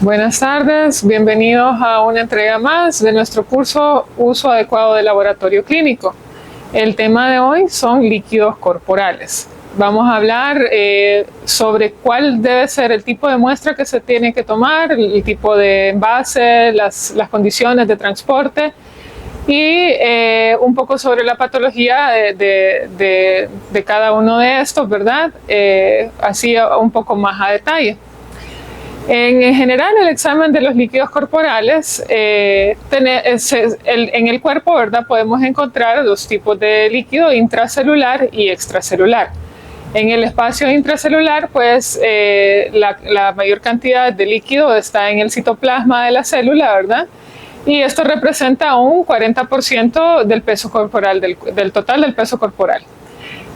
Buenas tardes, bienvenidos a una entrega más de nuestro curso Uso Adecuado del Laboratorio Clínico. El tema de hoy son líquidos corporales. Vamos a hablar sobre cuál debe ser el tipo de muestra que se tiene que tomar, el tipo de envase, las condiciones de transporte y un poco sobre la patología de cada uno de estos, ¿verdad? Así un poco más a detalle. En general, el examen de los líquidos corporales, en el cuerpo, ¿verdad? Podemos encontrar dos tipos de líquido, intracelular y extracelular. En el espacio intracelular, pues la mayor cantidad de líquido está en el citoplasma de la célula, ¿verdad? Y esto representa un 40% del peso corporal, del total del peso corporal.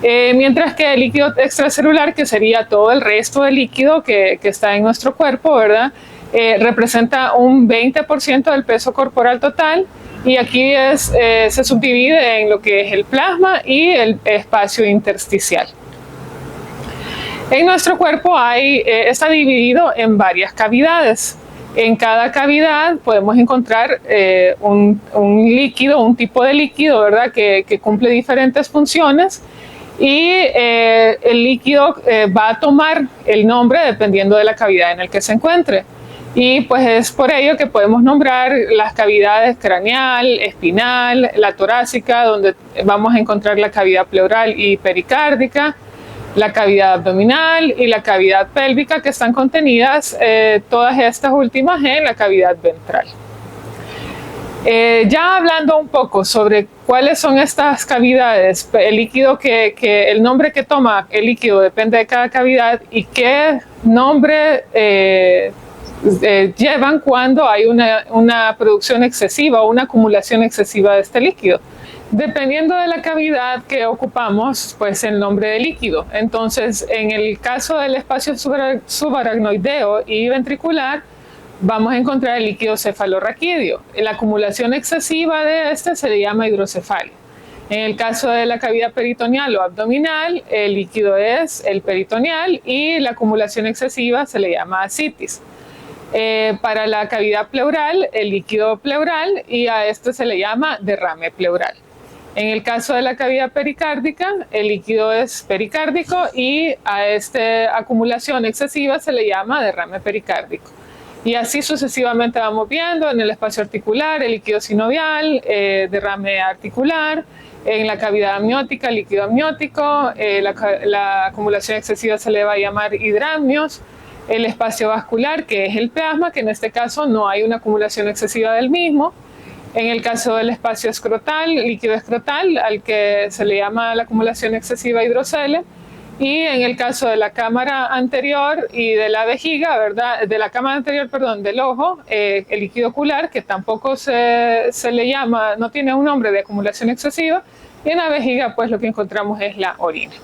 Mientras que el líquido extracelular, que sería todo el resto del líquido que está en nuestro cuerpo, ¿verdad? Representa un 20% del peso corporal total, y aquí se subdivide en lo que es el plasma y el espacio intersticial. En nuestro cuerpo está dividido en varias cavidades. En cada cavidad podemos encontrar un líquido, un tipo de líquido, ¿verdad? Que cumple diferentes funciones. Y el líquido va a tomar el nombre dependiendo de la cavidad en la que se encuentre. Y pues es por ello que podemos nombrar las cavidades craneal, espinal, la torácica, donde vamos a encontrar la cavidad pleural y pericárdica, la cavidad abdominal y la cavidad pélvica, que están contenidas todas estas últimas en la cavidad ventral. Ya hablando un poco sobre cuáles son estas cavidades, el líquido el nombre que toma el líquido depende de cada cavidad y qué nombre llevan cuando hay una producción excesiva o una acumulación excesiva de este líquido. Dependiendo de la cavidad que ocupamos, pues el nombre del líquido. Entonces, en el caso del espacio subaracnoideo y ventricular, vamos a encontrar el líquido cefalorraquídeo. La acumulación excesiva de este se le llama hidrocefalia. En el caso de la cavidad peritoneal o abdominal, el líquido es el peritoneal y la acumulación excesiva se le llama ascitis. Para la cavidad pleural, el líquido pleural, y a esto se le llama derrame pleural. En el caso de la cavidad pericárdica, el líquido es pericárdico y a esta acumulación excesiva se le llama derrame pericárdico. Y así sucesivamente vamos viendo en el espacio articular, el líquido sinovial, derrame articular, en la cavidad amniótica, líquido amniótico, la acumulación excesiva se le va a llamar hidramnios, el espacio vascular, que es el plasma, que en este caso no hay una acumulación excesiva del mismo. En el caso del espacio escrotal, líquido escrotal, al que se le llama la acumulación excesiva hidrocele. Y en el caso de la cámara anterior y de la vejiga, ¿verdad? De la cámara anterior, perdón, del ojo, el líquido ocular, que tampoco se le llama, no tiene un nombre de acumulación excesiva. Y en la vejiga, pues lo que encontramos es la orina.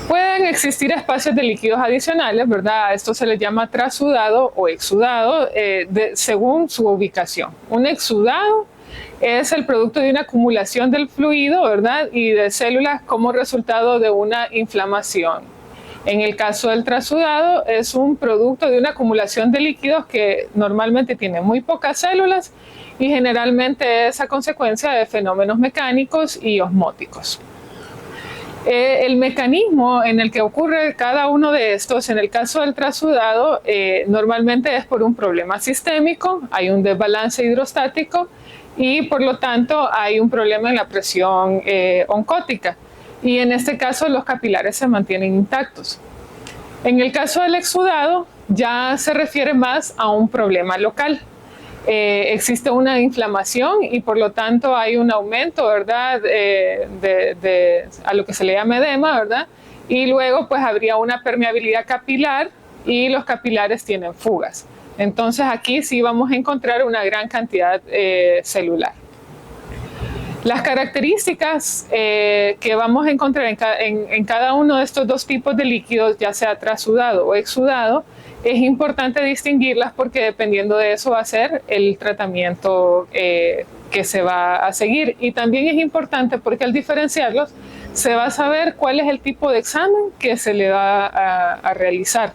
Pueden existir espacios de líquidos adicionales, ¿verdad? Esto se les llama trasudado o exudado según su ubicación. Un exudado es el producto de una acumulación del fluido, ¿verdad? Y de células como resultado de una inflamación. En el caso del trasudado es un producto de una acumulación de líquidos que normalmente tiene muy pocas células y generalmente es a consecuencia de fenómenos mecánicos y osmóticos. El mecanismo en el que ocurre cada uno de estos, en el caso del trasudado, normalmente es por un problema sistémico, hay un desbalance hidrostático y por lo tanto hay un problema en la presión oncótica. Y en este caso los capilares se mantienen intactos. En el caso del exudado ya se refiere más a un problema local. Existe una inflamación y por lo tanto hay un aumento, ¿verdad? A lo que se le llama edema, ¿verdad? Y luego pues habría una permeabilidad capilar y los capilares tienen fugas. Entonces aquí sí vamos a encontrar una gran cantidad celular. Las características que vamos a encontrar en cada uno de estos dos tipos de líquidos, ya sea trasudado o exudado, es importante distinguirlas porque dependiendo de eso va a ser el tratamiento que se va a seguir. Y también es importante porque al diferenciarlos se va a saber cuál es el tipo de examen que se le va a realizar.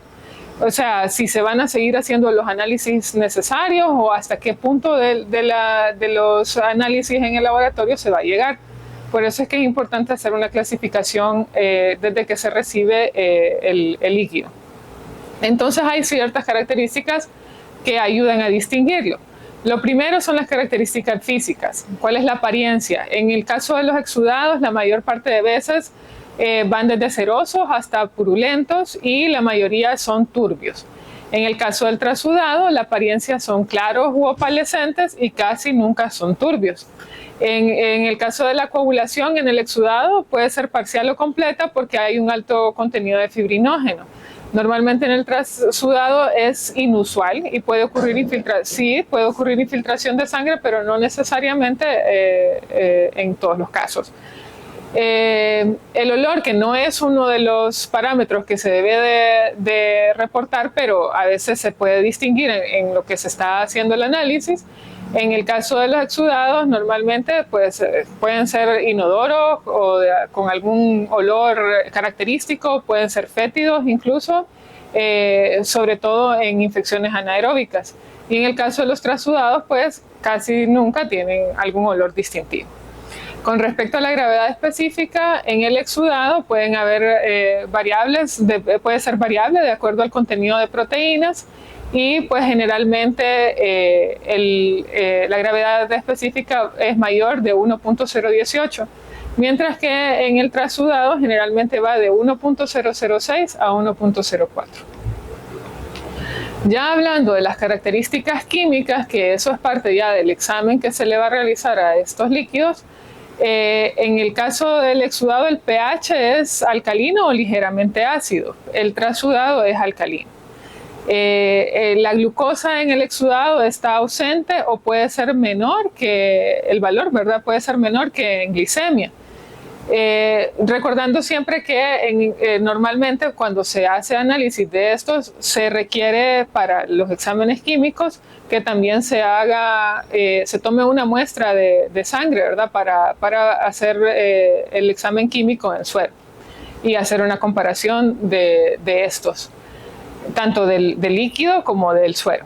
O sea, si se van a seguir haciendo los análisis necesarios o hasta qué punto de los análisis en el laboratorio se va a llegar. Por eso es que es importante hacer una clasificación desde que se recibe el líquido. Entonces hay ciertas características que ayudan a distinguirlo. Lo primero son las características físicas. ¿Cuál es la apariencia? En el caso de los exudados, la mayor parte de veces van desde cerosos hasta purulentos y la mayoría son turbios. En el caso del trasudado, la apariencia son claros u opalescentes y casi nunca son turbios. En el caso de la coagulación, en el exudado puede ser parcial o completa porque hay un alto contenido de fibrinógeno. Normalmente en el trasudado es inusual y puede ocurrir infiltración de sangre, pero no necesariamente en todos los casos. El olor, que no es uno de los parámetros que se debe de reportar, pero a veces se puede distinguir en lo que se está haciendo el análisis. En el caso de los exudados, normalmente pues, pueden ser inodoros o con algún olor característico, pueden ser fétidos incluso, sobre todo en infecciones anaeróbicas. Y en el caso de los trasudados, pues casi nunca tienen algún olor distintivo. Con respecto a la gravedad específica, en el exudado pueden haber variables, puede ser variable de acuerdo al contenido de proteínas y pues generalmente la gravedad específica es mayor de 1.018, mientras que en el trasudado generalmente va de 1.006 a 1.04. Ya hablando de las características químicas, que eso es parte ya del examen que se le va a realizar a estos líquidos, en el caso del exudado el pH es alcalino o ligeramente ácido, el trasudado es alcalino. La glucosa en el exudado está ausente o puede ser menor que el valor, ¿verdad? Puede ser menor que en glicemia. Recordando siempre que normalmente cuando se hace análisis de estos se requiere para los exámenes químicos que también se tome una muestra de sangre, ¿verdad? Para hacer el examen químico en suero y hacer una comparación de estos, tanto del líquido como del suero.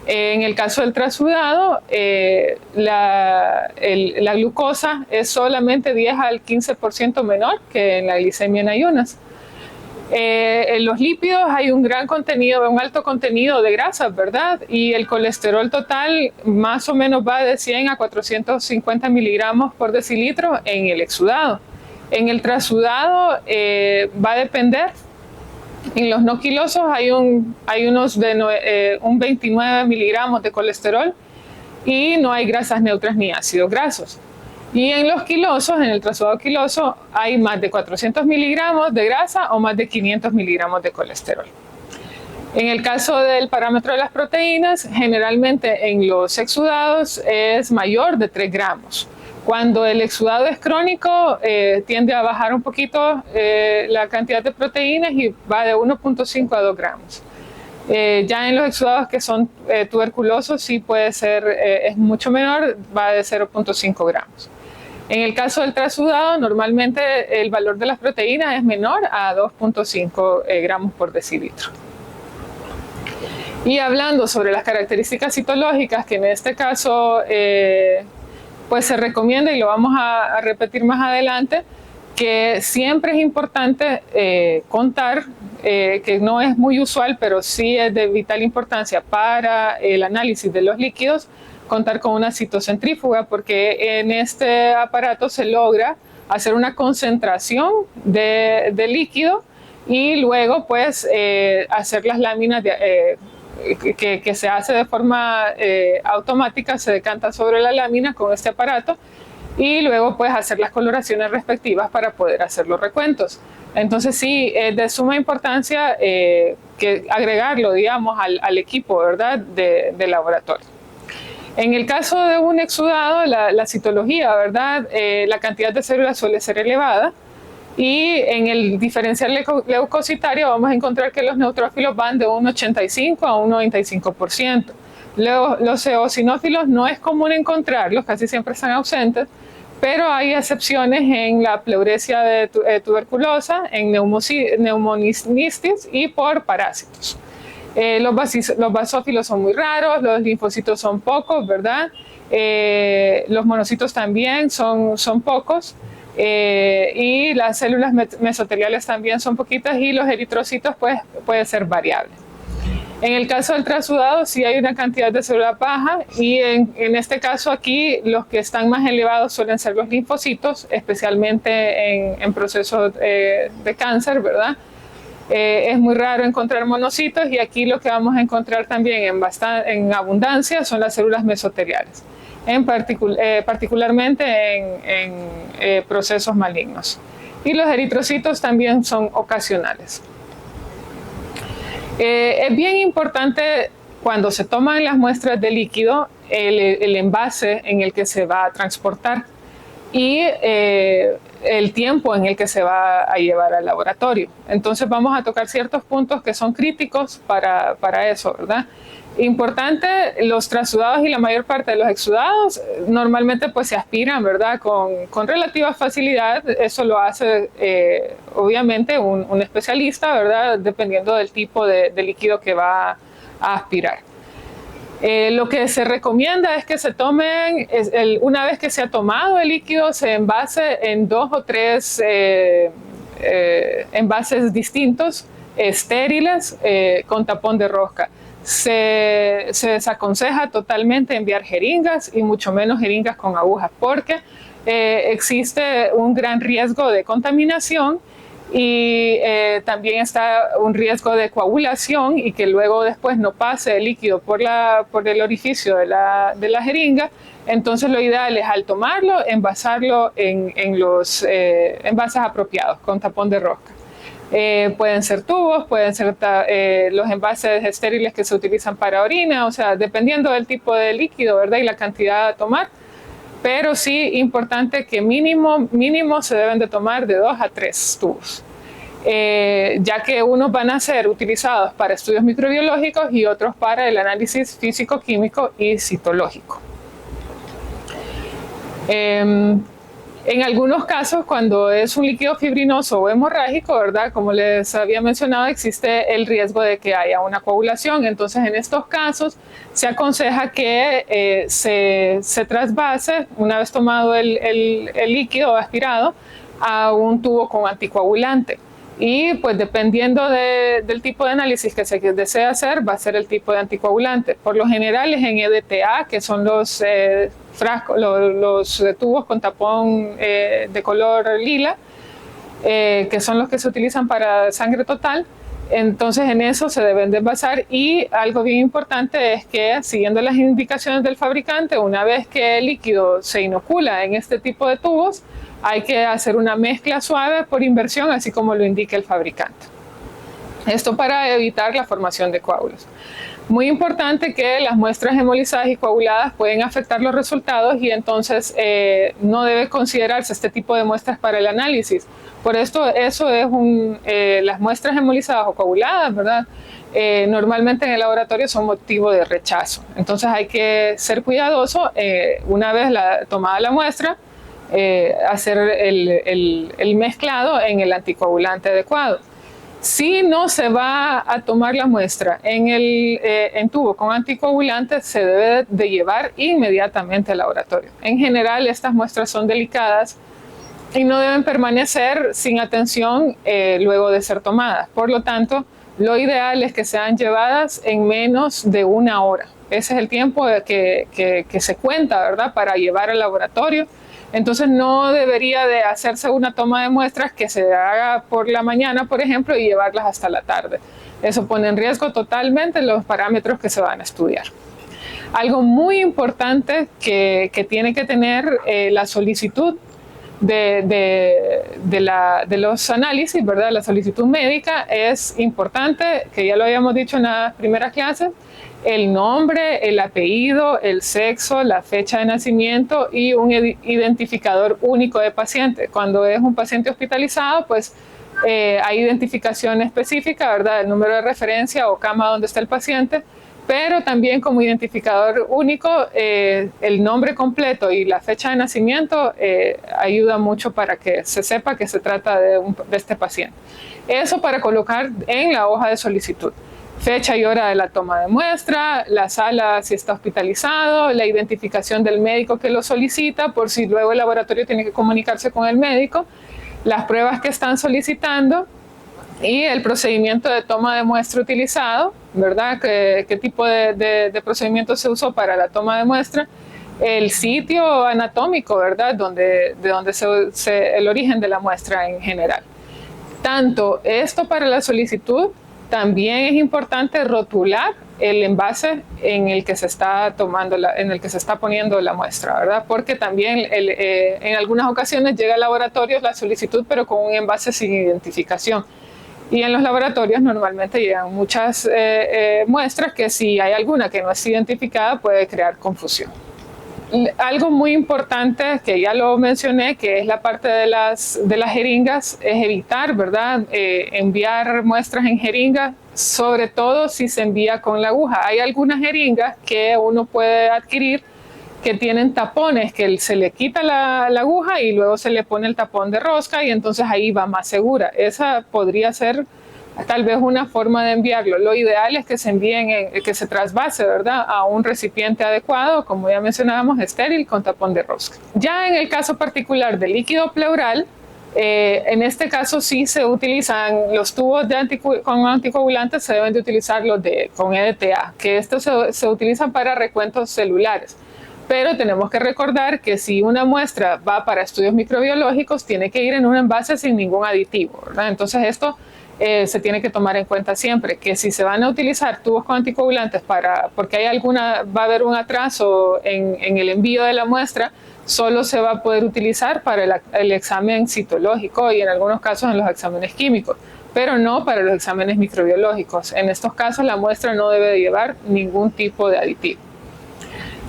En el caso del trasudado, la glucosa es solamente 10 al 15% menor que en la glicemia en ayunas. En los lípidos hay un alto contenido de grasas, ¿verdad? Y el colesterol total más o menos va de 100 a 450 miligramos por decilitro en el exudado. En el trasudado va a depender. En los no quilosos hay un 29 miligramos de colesterol y no hay grasas neutras ni ácidos grasos. Y en los quilosos, en el trasudado quiloso, hay más de 400 miligramos de grasa o más de 500 miligramos de colesterol. En el caso del parámetro de las proteínas, generalmente en los exudados es mayor de 3 gramos. Cuando el exudado es crónico, tiende a bajar un poquito la cantidad de proteínas y va de 1.5 a 2 gramos. Ya en los exudados que son tuberculosos sí puede ser, es mucho menor, va de 0.5 gramos. En el caso del trasudado, normalmente el valor de las proteínas es menor a 2.5 gramos por decilitro. Y hablando sobre las características citológicas, que en este caso pues se recomienda, y lo vamos a repetir más adelante, que siempre es importante contar, que no es muy usual, pero sí es de vital importancia para el análisis de los líquidos, contar con una citocentrífuga, porque en este aparato se logra hacer una concentración de líquido y luego pues hacer las láminas que se hace de forma automática, se decanta sobre la lámina con este aparato y luego puedes hacer las coloraciones respectivas para poder hacer los recuentos. Entonces sí, es de suma importancia que agregarlo, digamos, al equipo, ¿verdad?, de laboratorio. En el caso de un exudado, la citología, ¿verdad?, la cantidad de células suele ser elevada. Y en el diferencial leucocitario vamos a encontrar que los neutrófilos van de un 85 a un 95%. Los eosinófilos no es común encontrarlos, casi siempre están ausentes, pero hay excepciones en la pleuresia de tuberculosa, en neumonistis y por parásitos. Los basófilos son muy raros, los linfocitos son pocos, ¿verdad? Los monocitos también son pocos. Y las células mesoteliales también son poquitas, y los eritrocitos pues puede ser variable. En el caso del transudado sí hay una cantidad de células baja, y en este caso aquí los que están más elevados suelen ser los linfocitos, especialmente en procesos de cáncer, ¿verdad? Es muy raro encontrar monocitos, y aquí lo que vamos a encontrar también en abundancia son las células mesoteliales, particularmente en procesos malignos. Y los eritrocitos también son ocasionales. Es bien importante cuando se toman las muestras de líquido el envase en el que se va a transportar y el tiempo en el que se va a llevar al laboratorio. Entonces vamos a tocar ciertos puntos que son críticos para eso, ¿verdad? Importante, los transudados y la mayor parte de los exudados normalmente pues se aspiran, ¿verdad? Con relativa facilidad. Eso lo hace obviamente un especialista, ¿verdad? Dependiendo del tipo de líquido que va a aspirar. Lo que se recomienda es que se tomen, una vez que se ha tomado el líquido, se envase en 2 o 3 envases distintos, estériles, con tapón de rosca. Se desaconseja totalmente enviar jeringas, y mucho menos jeringas con agujas, porque existe un gran riesgo de contaminación, y también está un riesgo de coagulación, y que luego después no pase el líquido por el orificio de la jeringa. Entonces lo ideal es, al tomarlo, envasarlo en los envases apropiados con tapón de rosca. Pueden ser tubos, pueden ser los envases estériles que se utilizan para orina, o sea, dependiendo del tipo de líquido, ¿verdad? Y la cantidad a tomar. Pero sí, importante que mínimo se deben de tomar de 2 a 3 tubos, ya que unos van a ser utilizados para estudios microbiológicos y otros para el análisis físico, químico y citológico. En algunos casos, cuando es un líquido fibrinoso o hemorrágico, ¿verdad? Como les había mencionado, existe el riesgo de que haya una coagulación. Entonces, en estos casos, se aconseja que se trasvase, una vez tomado el líquido aspirado, a un tubo con anticoagulante. Y pues dependiendo del tipo de análisis que se desea hacer, va a ser el tipo de anticoagulante. Por lo general es en EDTA, que son los los tubos con tapón de color lila, que son los que se utilizan para sangre total. Entonces en eso se deben de basar, y algo bien importante es que, siguiendo las indicaciones del fabricante, una vez que el líquido se inocula en este tipo de tubos, hay que hacer una mezcla suave por inversión, así como lo indica el fabricante. Esto para evitar la formación de coágulos. Muy importante que las muestras hemolizadas y coaguladas pueden afectar los resultados, y entonces no debe considerarse este tipo de muestras para el análisis. Por esto, eso es las muestras hemolizadas o coaguladas, ¿verdad? Normalmente en el laboratorio son motivo de rechazo. Entonces hay que ser cuidadoso, una vez tomada la muestra, hacer el mezclado en el anticoagulante adecuado. Si no se va a tomar la muestra en tubo con anticoagulante, se debe de llevar inmediatamente al laboratorio. En general, estas muestras son delicadas y no deben permanecer sin atención luego de ser tomadas. Por lo tanto, lo ideal es que sean llevadas en menos de 1 hora. Ese es el tiempo que se cuenta, ¿verdad?, para llevar al laboratorio. Entonces no debería de hacerse una toma de muestras que se haga por la mañana, por ejemplo, y llevarlas hasta la tarde. Eso pone en riesgo totalmente los parámetros que se van a estudiar. Algo muy importante que tiene que tener la solicitud de los análisis, ¿verdad? La solicitud médica es importante, que ya lo habíamos dicho en las primeras clases: el nombre, el apellido, el sexo, la fecha de nacimiento y un identificador único de paciente. Cuando es un paciente hospitalizado, pues hay identificación específica, ¿verdad? El número de referencia o cama donde está el paciente, pero también como identificador único, el nombre completo y la fecha de nacimiento ayuda mucho para que se sepa que se trata de este paciente. Eso para colocar en la hoja de solicitud. fecha y hora de la toma de muestra, la sala si está hospitalizado, la identificación del médico que lo solicita, por si luego el laboratorio tiene que comunicarse con el médico, las pruebas que están solicitando y el procedimiento de toma de muestra utilizado, ¿verdad? ¿Qué tipo de procedimiento se usó para la toma de muestra? El sitio anatómico, ¿verdad? De donde el origen de la muestra en general. Tanto esto para la solicitud, también es importante rotular el envase en el que se está poniendo la muestra, ¿verdad? Porque también en algunas ocasiones llega al laboratorio la solicitud, pero con un envase sin identificación. Y en los laboratorios normalmente llegan muchas muestras que si hay alguna que no es identificada puede crear confusión. Algo muy importante que ya lo mencioné, que es la parte de las jeringas, es evitar, ¿verdad? Enviar muestras en jeringas, sobre todo si se envía con la aguja. Hay algunas jeringas que uno puede adquirir que tienen tapones, que se le quita la aguja y luego se le pone el tapón de rosca y entonces ahí va más segura. Esa podría ser tal vez una forma de enviarlo. Lo ideal es que se envíen, que se trasvase, ¿verdad?, a un recipiente adecuado, como ya mencionábamos, estéril, con tapón de rosca. Ya en el caso particular del líquido pleural, en este caso sí se utilizan los tubos con anticoagulantes, se deben de utilizar con EDTA, que estos se utilizan para recuentos celulares. Pero tenemos que recordar que si una muestra va para estudios microbiológicos, tiene que ir en un envase sin ningún aditivo, ¿verdad? Entonces esto se tiene que tomar en cuenta siempre, que si se van a utilizar tubos con anticoagulantes porque va a haber un atraso en el envío de la muestra, solo se va a poder utilizar para el examen citológico y en algunos casos en los exámenes químicos, pero no para los exámenes microbiológicos. En estos casos la muestra no debe de llevar ningún tipo de aditivo.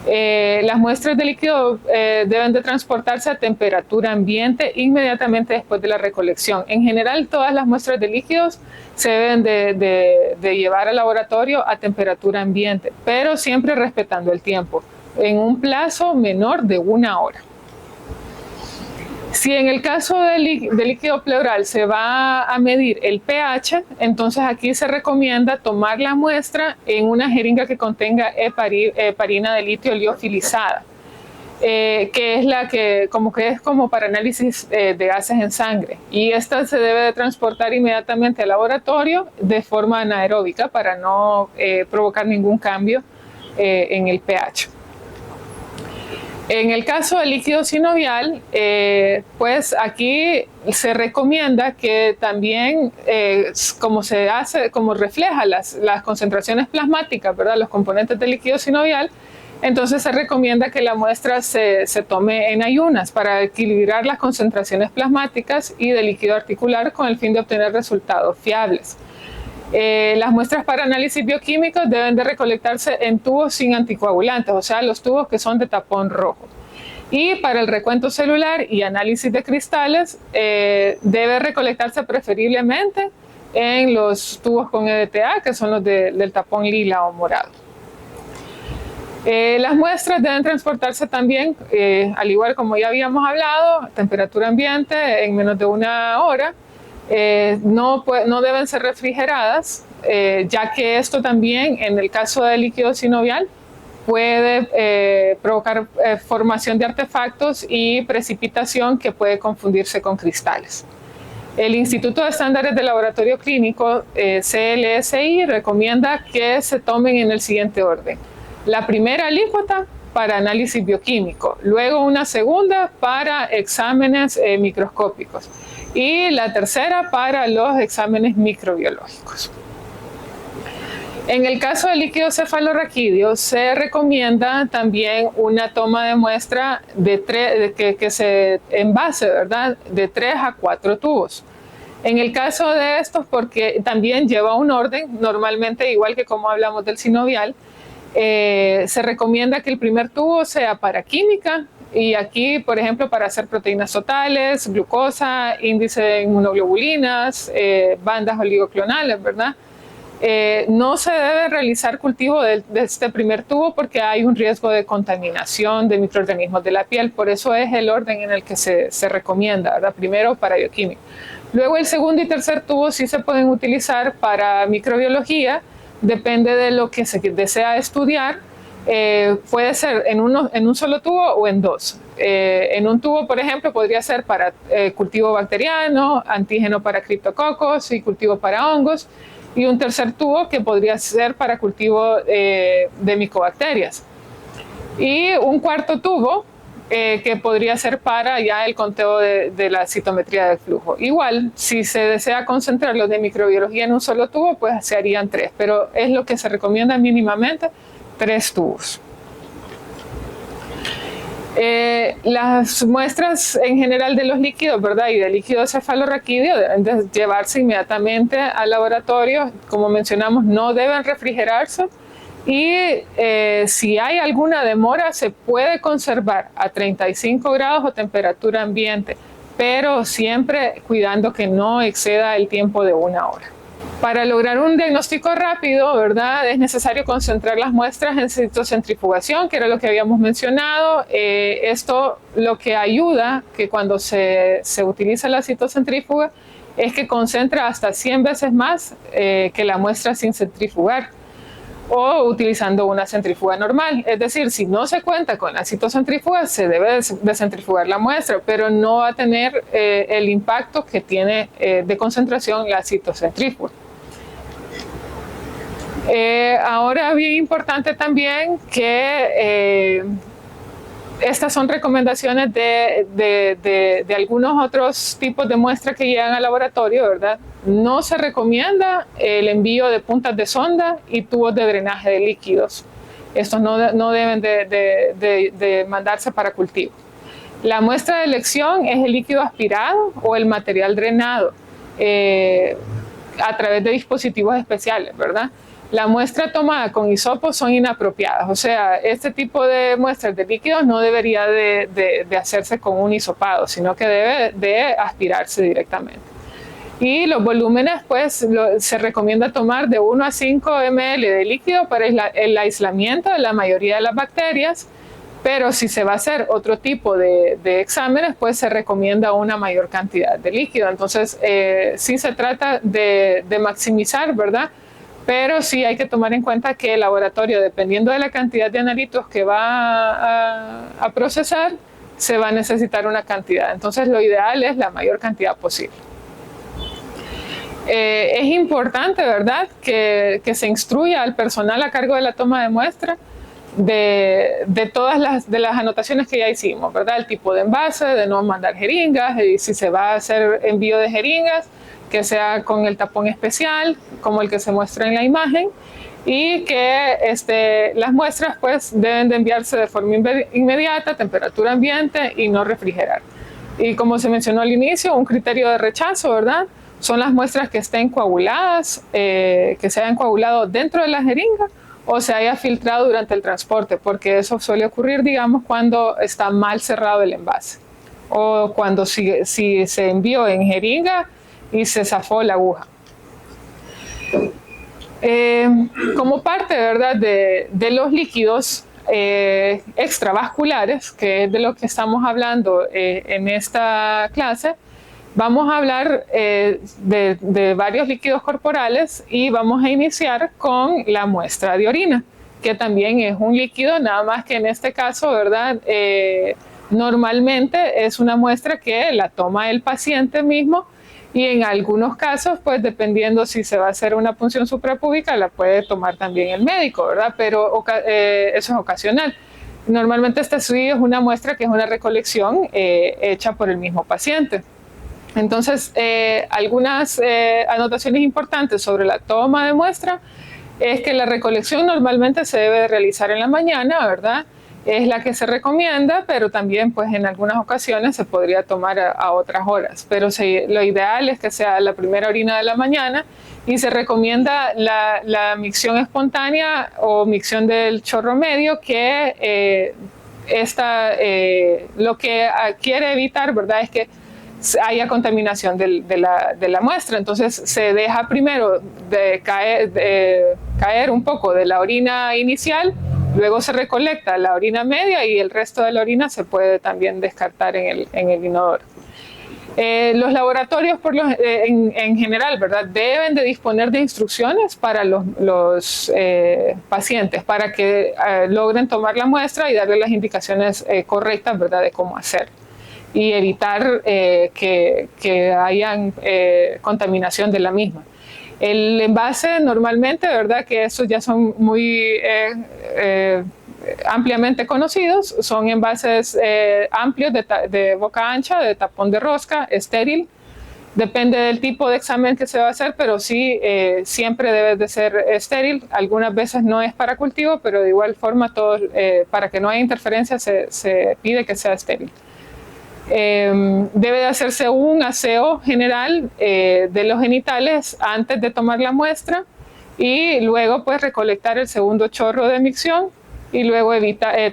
Las muestras de líquido deben de transportarse a temperatura ambiente inmediatamente después de la recolección. En general, todas las muestras de líquidos se deben de llevar al laboratorio a temperatura ambiente, pero siempre respetando el tiempo, en un plazo menor de 1 hora. Si en el caso del líquido pleural se va a medir el pH, entonces aquí se recomienda tomar la muestra en una jeringa que contenga heparina de litio liofilizada, que es como para análisis de gases en sangre. Y esta se debe de transportar inmediatamente al laboratorio de forma anaeróbica para no provocar ningún cambio en el pH. En el caso del líquido sinovial, pues aquí se recomienda que también, como refleja las concentraciones plasmáticas, ¿verdad?, los componentes del líquido sinovial, entonces se recomienda que la muestra se tome en ayunas para equilibrar las concentraciones plasmáticas y de líquido articular con el fin de obtener resultados fiables. Las muestras para análisis bioquímicos deben de recolectarse en tubos sin anticoagulantes, o sea, los tubos que son de tapón rojo. Y para el recuento celular y análisis de cristales, debe recolectarse preferiblemente en los tubos con EDTA, que son los del tapón lila o morado. Las muestras deben transportarse también, al igual como ya habíamos hablado, a temperatura ambiente en menos de 1 hora. No deben ser refrigeradas, ya que esto también, en el caso del líquido sinovial, puede provocar formación de artefactos y precipitación que puede confundirse con cristales. El Instituto de Estándares de Laboratorio Clínico, CLSI, recomienda que se tomen en el siguiente orden. La primera alícuota para análisis bioquímico, luego una segunda para exámenes microscópicos y la tercera para los exámenes microbiológicos. En el caso del líquido cefalorraquídeo se recomienda también una toma de muestra que se envase, ¿verdad?, de 3 a 4 tubos. En el caso de estos, porque también lleva un orden, normalmente igual que como hablamos del sinovial, se recomienda que el primer tubo sea para química, y aquí, por ejemplo, para hacer proteínas totales, glucosa, índice de inmunoglobulinas, bandas oligoclonales, ¿verdad? No se debe realizar cultivo de este primer tubo porque hay un riesgo de contaminación de microorganismos de la piel, por eso es el orden en el que se recomienda, ¿verdad? Primero para bioquímica. Luego el segundo y tercer tubo sí se pueden utilizar para microbiología, depende de lo que se desea estudiar. Puede ser en un solo tubo o en dos. En un tubo, por ejemplo, podría ser para cultivo bacteriano, antígeno para criptococos y cultivo para hongos, y un tercer tubo que podría ser para cultivo de micobacterias. Y un cuarto tubo que podría ser para ya el conteo de la citometría del flujo. Igual, si se desea concentrar los de microbiología en un solo tubo, pues se harían 3, pero es lo que se recomienda mínimamente, 3 tubos. Las muestras en general de los líquidos, ¿verdad? Y del líquido cefalorraquídeo deben de llevarse inmediatamente al laboratorio. Como mencionamos, no deben refrigerarse. Y si hay alguna demora, se puede conservar a 35 grados o temperatura ambiente, pero siempre cuidando que no exceda el tiempo de 1 hora. Para lograr un diagnóstico rápido, ¿verdad?, es necesario concentrar las muestras en citocentrifugación, que era lo que habíamos mencionado. Esto lo que ayuda, que cuando se utiliza la citocentrífuga, es que concentra hasta 100 veces más que la muestra sin centrifugar, o utilizando una centrífuga normal. Es decir, si no se cuenta con la citocentrífuga, se debe de centrifugar la muestra, pero no va a tener el impacto que tiene de concentración la citocentrífuga. Ahora, bien importante también que estas son recomendaciones de algunos otros tipos de muestras que llegan al laboratorio, ¿verdad? No se recomienda el envío de puntas de sonda y tubos de drenaje de líquidos. Estos no deben de mandarse para cultivo. La muestra de elección es el líquido aspirado o el material drenado a través de dispositivos especiales, ¿verdad? La muestra tomada con hisopos son inapropiadas, o sea, este tipo de muestras de líquidos no debería de hacerse con un hisopado, sino que debe de aspirarse directamente. Y los volúmenes, pues, se recomienda tomar de 1 a 5 ml de líquido para el aislamiento de la mayoría de las bacterias, pero si se va a hacer otro tipo de exámenes, pues se recomienda una mayor cantidad de líquido. Entonces, sí se trata de maximizar, ¿verdad? Pero sí hay que tomar en cuenta que el laboratorio, dependiendo de la cantidad de analitos que va a procesar, se va a necesitar una cantidad. Entonces, lo ideal es la mayor cantidad posible. Es importante, ¿verdad?, que se instruya al personal a cargo de la toma de muestra de todas las anotaciones que ya hicimos, ¿verdad? El tipo de envase, de no mandar jeringas, y si se va a hacer envío de jeringas, que sea con el tapón especial, como el que se muestra en la imagen, y que las muestras pues deben de enviarse de forma inmediata, temperatura ambiente y no refrigerar. Y como se mencionó al inicio, un criterio de rechazo, ¿verdad?, son las muestras que estén coaguladas, que se hayan coagulado dentro de la jeringa o se haya filtrado durante el transporte, porque eso suele ocurrir, digamos, cuando está mal cerrado el envase o cuando si se envió en jeringa y se zafó la aguja. Como parte, ¿verdad?, de los líquidos extravasculares, que es de lo que estamos hablando en esta clase, vamos a hablar de varios líquidos corporales y vamos a iniciar con la muestra de orina, que también es un líquido, nada más que en este caso, ¿verdad?, normalmente es una muestra que la toma el paciente mismo, y en algunos casos, pues dependiendo si se va a hacer una punción suprapúbica, la puede tomar también el médico, ¿verdad? Pero eso es ocasional. Normalmente este estudio es una muestra que es una recolección hecha por el mismo paciente. Entonces, algunas anotaciones importantes sobre la toma de muestra es que la recolección normalmente se debe realizar en la mañana, ¿verdad? Es la que se recomienda, pero también pues en algunas ocasiones se podría tomar a otras horas. Pero lo ideal es que sea la primera orina de la mañana, y se recomienda la micción espontánea o micción del chorro medio, que lo que quiere evitar, ¿verdad?, es que haya contaminación de la muestra. Entonces se deja primero caer un poco de la orina inicial, luego se recolecta la orina media y el resto de la orina se puede también descartar en el inodoro. Los laboratorios en general, ¿verdad?, deben de disponer de instrucciones para los pacientes para que logren tomar la muestra y darle las indicaciones correctas, ¿verdad?, de cómo hacer y evitar que hayan contaminación de la misma. El envase normalmente, ¿verdad?, que estos ya son muy ampliamente conocidos, son envases amplios de boca ancha, de tapón de rosca, estéril. Depende del tipo de examen que se va a hacer, pero sí siempre debe de ser estéril. Algunas veces no es para cultivo, pero de igual forma para que no haya interferencia se pide que sea estéril. Debe de hacerse un aseo general de los genitales antes de tomar la muestra y luego pues recolectar el segundo chorro de micción y luego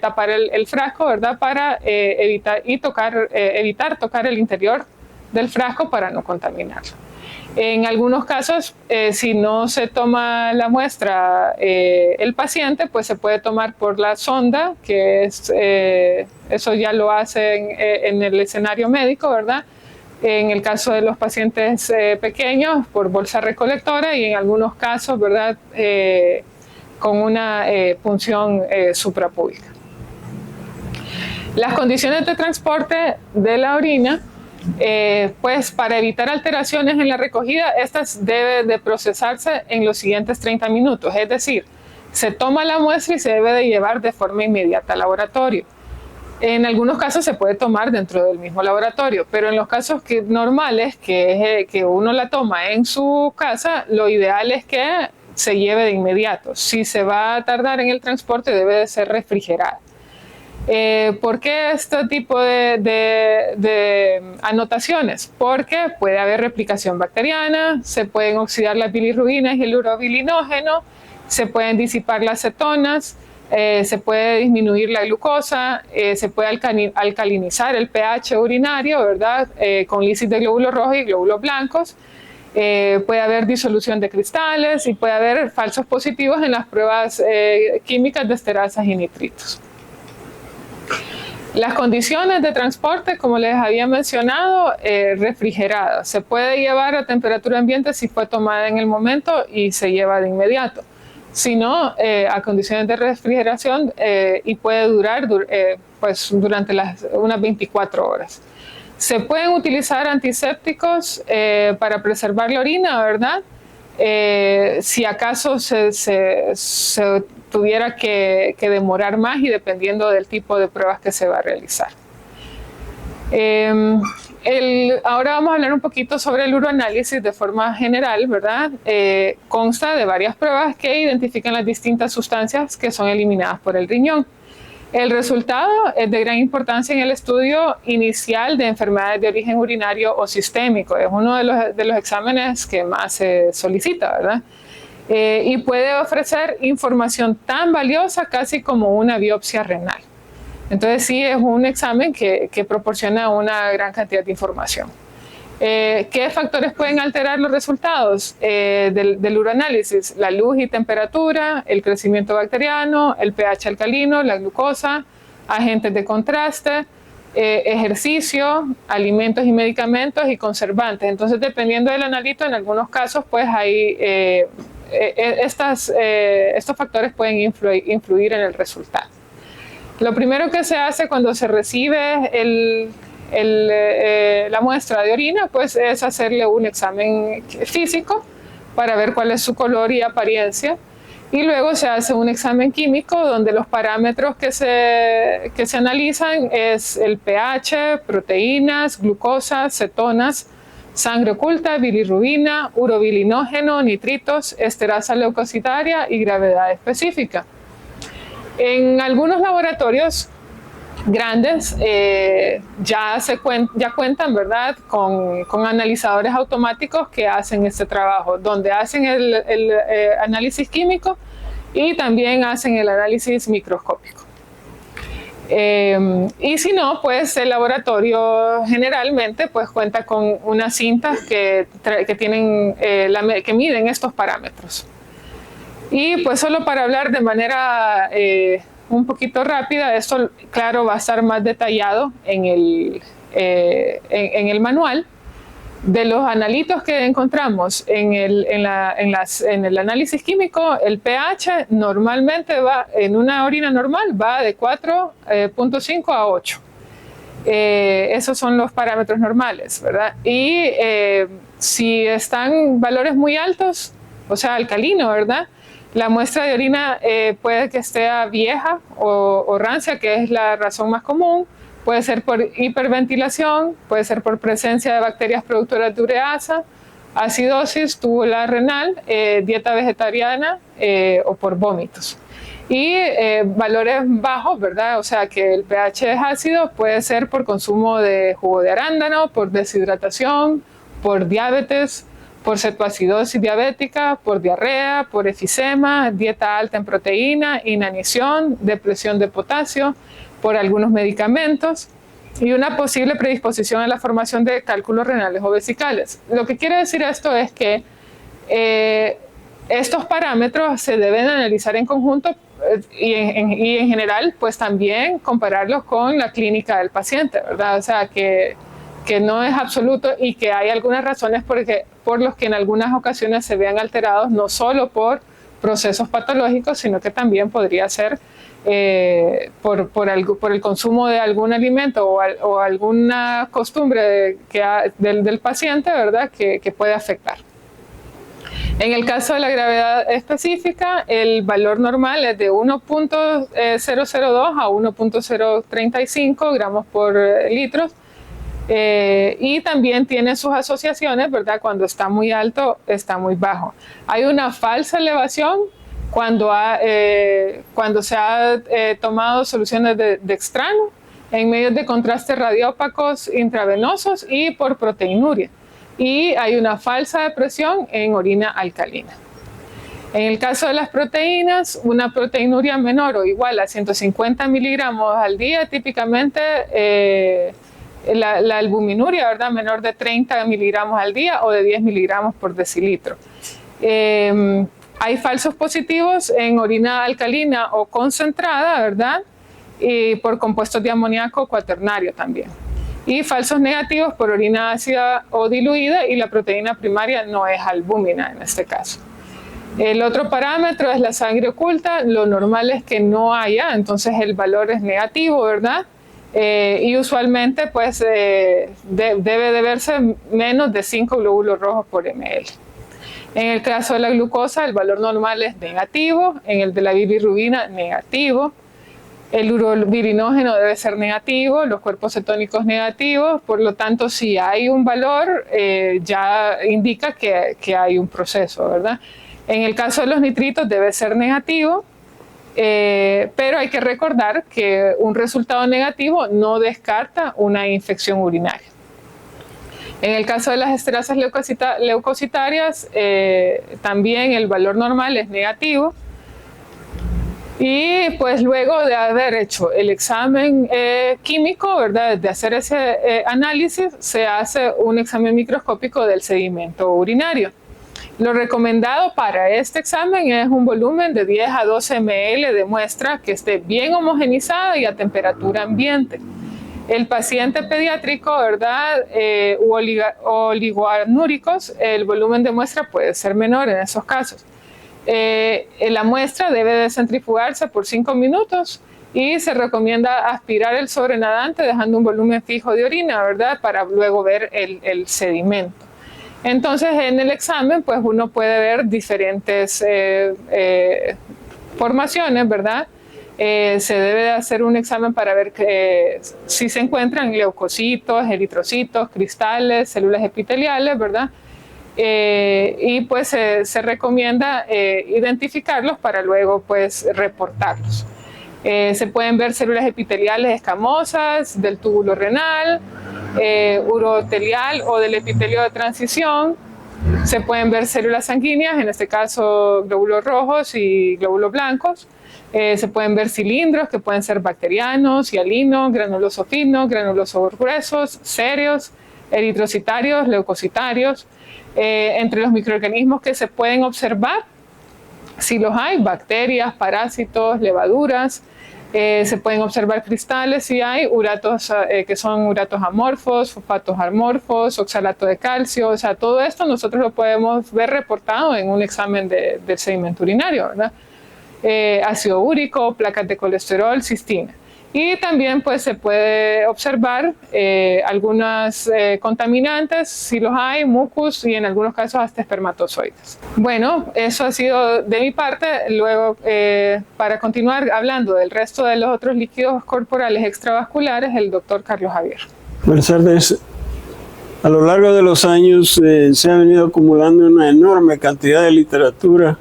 tapar el frasco, ¿verdad?, para evitar tocar el interior del frasco para no contaminarlo. En algunos casos, si no se toma la muestra el paciente, pues se puede tomar por la sonda, que eso ya lo hacen en el escenario médico, ¿verdad? En el caso de los pacientes pequeños, por bolsa recolectora y en algunos casos, ¿verdad?, con una punción suprapúbica. Las condiciones de transporte de la orina, pues para evitar alteraciones en la recogida, estas deben de procesarse en los siguientes 30 minutos, es decir, se toma la muestra y se debe de llevar de forma inmediata al laboratorio. En algunos casos se puede tomar dentro del mismo laboratorio, pero en los casos normales, que uno la toma en su casa, lo ideal es que se lleve de inmediato. Si se va a tardar en el transporte, debe de ser refrigerada. ¿Por qué este tipo de anotaciones? Porque puede haber replicación bacteriana, se pueden oxidar las bilirrubinas y el urobilinógeno, se pueden disipar las cetonas, se puede disminuir la glucosa, se puede alcalinizar el pH urinario, ¿verdad?, con lisis de glóbulos rojos y glóbulos blancos. Puede haber disolución de cristales y puede haber falsos positivos en las pruebas químicas de esterasas y nitritos. Las condiciones de transporte, como les había mencionado, refrigerada. Se puede llevar a temperatura ambiente si fue tomada en el momento y se lleva de inmediato. Si no, a condiciones de refrigeración y puede durar pues, durante unas 24 horas. Se pueden utilizar antisépticos para preservar la orina, ¿verdad? Si acaso se tuviera que demorar más y dependiendo del tipo de pruebas que se va a realizar. Ahora vamos a hablar un poquito sobre el uroanálisis de forma general, ¿verdad? Consta de varias pruebas que identifican las distintas sustancias que son eliminadas por el riñón. El resultado es de gran importancia en el estudio inicial de enfermedades de origen urinario o sistémico. Es uno de los exámenes que más se solicita, ¿verdad? Y puede ofrecer información tan valiosa casi como una biopsia renal. Entonces sí es un examen que proporciona una gran cantidad de información. ¿Qué factores pueden alterar los resultados del uroanálisis? La luz y temperatura, el crecimiento bacteriano, el pH alcalino, la glucosa, agentes de contraste, ejercicio, alimentos y medicamentos y conservantes. Entonces, dependiendo del analito, en algunos casos, pues hay estos factores pueden influir en el resultado. Lo primero que se hace cuando se recibe la muestra de orina, pues es hacerle un examen físico para ver cuál es su color y apariencia. Y luego se hace un examen químico donde los parámetros que se analizan es el pH, proteínas, glucosa, cetonas, sangre oculta, bilirrubina, urobilinógeno, nitritos, esterasa leucocitaria y gravedad específica. En algunos laboratorios grandes ya cuentan, ¿verdad?, con analizadores automáticos que hacen este trabajo, donde hacen el análisis químico y también hacen el análisis microscópico. Y si no, pues el laboratorio generalmente pues cuenta con unas cintas que miden estos parámetros. Y pues solo para hablar de manera un poquito rápida, esto claro va a estar más detallado en el manual, De los analitos que encontramos en el análisis químico, el pH normalmente va, en una orina normal, va de 4.5 a 8. Esos son los parámetros normales, ¿verdad? Y si están valores muy altos, o sea, alcalino, ¿verdad? La muestra de orina puede que esté vieja o rancia, que es la razón más común. Puede ser por hiperventilación, puede ser por presencia de bacterias productoras de ureasa, acidosis tubular renal, dieta vegetariana o por vómitos. Y valores bajos, ¿verdad? O sea que el pH es ácido, puede ser por consumo de jugo de arándano, por deshidratación, por diabetes, por cetoacidosis diabética, por diarrea, por efisema, dieta alta en proteína, inanición, depresión de potasio, por algunos medicamentos y una posible predisposición a la formación de cálculos renales o vesicales. Lo que quiere decir esto es que estos parámetros se deben analizar en conjunto y en general, pues también compararlos con la clínica del paciente, ¿verdad? O sea, que no es absoluto y que hay algunas razones por los que en algunas ocasiones se vean alterados, no solo por procesos patológicos, sino que también podría ser por el consumo de algún alimento o alguna costumbre del paciente, ¿verdad? Que puede afectar. En el caso de la gravedad específica, el valor normal es de 1.002 a 1.035 gramos por litro. Y también tiene sus asociaciones, ¿verdad? Cuando está muy alto, está muy bajo. Hay una falsa elevación cuando se ha tomado soluciones de dextrano en medios de contraste radiópacos intravenosos y por proteinuria. Y hay una falsa depresión en orina alcalina. En el caso de las proteínas, una proteinuria menor o igual a 150 miligramos al día, típicamente la albuminuria, ¿verdad? Menor de 30 miligramos al día o de 10 miligramos por decilitro. Hay falsos positivos en orina alcalina o concentrada, ¿verdad? Y por compuestos de amoníaco cuaternario también. Y falsos negativos por orina ácida o diluida y la proteína primaria no es albúmina en este caso. El otro parámetro es la sangre oculta. Lo normal es que no haya, entonces el valor es negativo, ¿verdad? Y usualmente pues debe de verse menos de 5 glóbulos rojos por ml. En el caso de la glucosa, el valor normal es negativo, en el de la bilirrubina, negativo. El urobirinógeno debe ser negativo, los cuerpos cetónicos negativos, por lo tanto, si hay un valor, ya indica que hay un proceso, ¿verdad? En el caso de los nitritos debe ser negativo, pero hay que recordar que un resultado negativo no descarta una infección urinaria. En el caso de las esterasas leucocitarias, también el valor normal es negativo. Y pues luego de haber hecho el examen químico, ¿verdad? De hacer ese análisis, se hace un examen microscópico del sedimento urinario. Lo recomendado para este examen es un volumen de 10 a 12 ml de muestra que esté bien homogenizada y a temperatura ambiente. El paciente pediátrico, ¿verdad? U oligoanúricos, el volumen de muestra puede ser menor en esos casos. La muestra debe de centrifugarse por 5 minutos y se recomienda aspirar el sobrenadante dejando un volumen fijo de orina, ¿verdad? Para luego ver el sedimento. Entonces, en el examen, pues uno puede ver diferentes formaciones, ¿verdad? Se debe de hacer un examen para ver si se encuentran leucocitos, eritrocitos, cristales, células epiteliales, ¿verdad? Y pues se recomienda identificarlos para luego pues reportarlos. Se pueden ver células epiteliales escamosas del túbulo renal, urotelial o del epitelio de transición. Se pueden ver células sanguíneas, en este caso glóbulos rojos y glóbulos blancos. Se pueden ver cilindros que pueden ser bacterianos, hialinos, granulosos finos, granulosos gruesos, serios, eritrocitarios, leucocitarios. Entre los microorganismos que se pueden observar, si los hay, bacterias, parásitos, levaduras, Se pueden observar cristales si hay uratos que son uratos amorfos, fosfatos amorfos, oxalato de calcio. O sea, todo esto nosotros lo podemos ver reportado en un examen del sedimento urinario, ¿verdad? Ácido úrico, placas de colesterol, cistina. Y también pues se puede observar algunas contaminantes, si los hay, mucus y en algunos casos hasta espermatozoides. Bueno, eso ha sido de mi parte. Luego, para continuar hablando del resto de los otros líquidos corporales extravasculares, el doctor Carlos Javier. Buenas tardes. A lo largo de los años se ha venido acumulando una enorme cantidad de literatura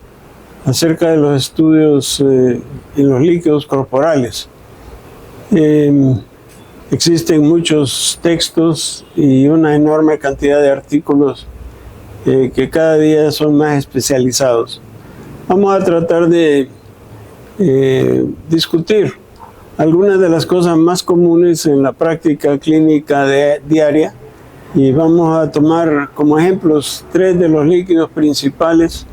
acerca de los estudios en los líquidos corporales. Existen muchos textos y una enorme cantidad de artículos que cada día son más especializados. Vamos a tratar de discutir algunas de las cosas más comunes en la práctica clínica diaria y vamos a tomar como ejemplos 3 de los líquidos principales,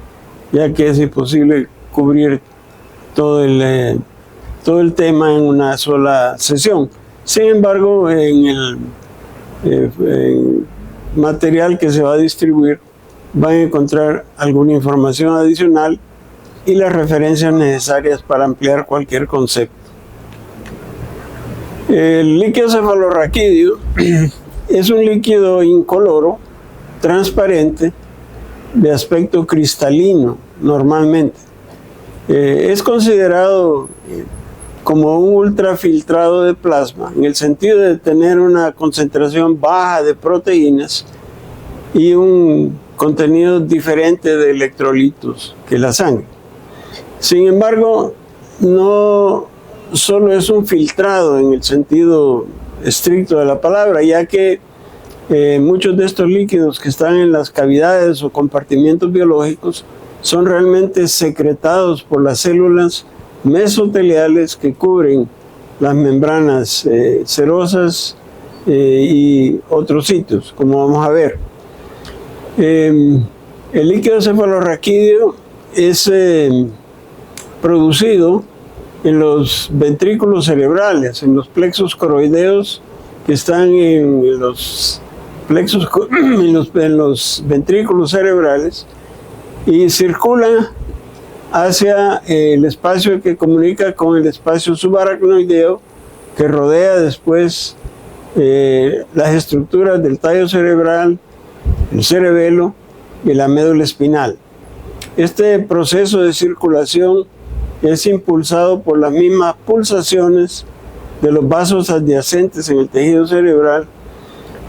ya que es imposible cubrir todo el tema en una sola sesión. Sin embargo, en el material que se va a distribuir van a encontrar alguna información adicional y las referencias necesarias para ampliar cualquier concepto. El líquido cefalorraquídeo es un líquido incoloro, transparente, de aspecto cristalino normalmente. Es considerado como un ultrafiltrado de plasma, en el sentido de tener una concentración baja de proteínas y un contenido diferente de electrolitos que la sangre. Sin embargo, no solo es un filtrado en el sentido estricto de la palabra, ya que muchos de estos líquidos que están en las cavidades o compartimientos biológicos son realmente secretados por las células mesoteliales que cubren las membranas serosas y otros sitios, como vamos a ver. El líquido cefalorraquídeo es producido en los ventrículos cerebrales, en los plexos coroideos que están en los ventrículos cerebrales y circula hacia el espacio que comunica con el espacio subaracnoideo que rodea después las estructuras del tallo cerebral, el cerebelo y la médula espinal. Este proceso de circulación es impulsado por las mismas pulsaciones de los vasos adyacentes en el tejido cerebral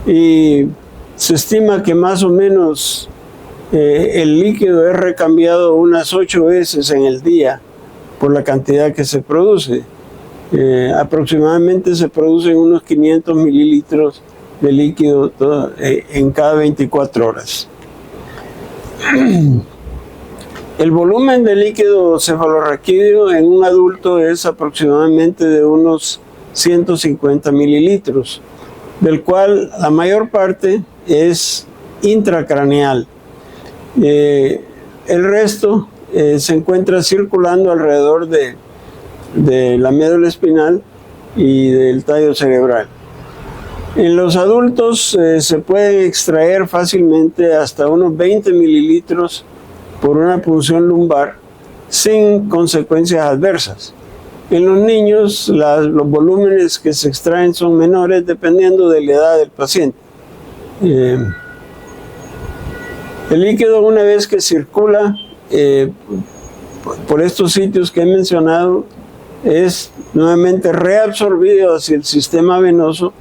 y se estima que más o menos el líquido es recambiado unas 8 veces en el día por la cantidad que se produce. Aproximadamente se producen unos 500 mililitros de líquido en cada 24 horas. El volumen de líquido cefalorraquídeo en un adulto es aproximadamente de unos 150 mililitros, del cual la mayor parte es intracraneal. El resto se encuentra circulando alrededor de la médula espinal y del tallo cerebral. En los adultos se pueden extraer fácilmente hasta unos 20 mililitros por una punción lumbar sin consecuencias adversas. En los niños los volúmenes que se extraen son menores dependiendo de la edad del paciente. El líquido, una vez que circula por estos sitios que he mencionado, es nuevamente reabsorbido hacia el sistema venoso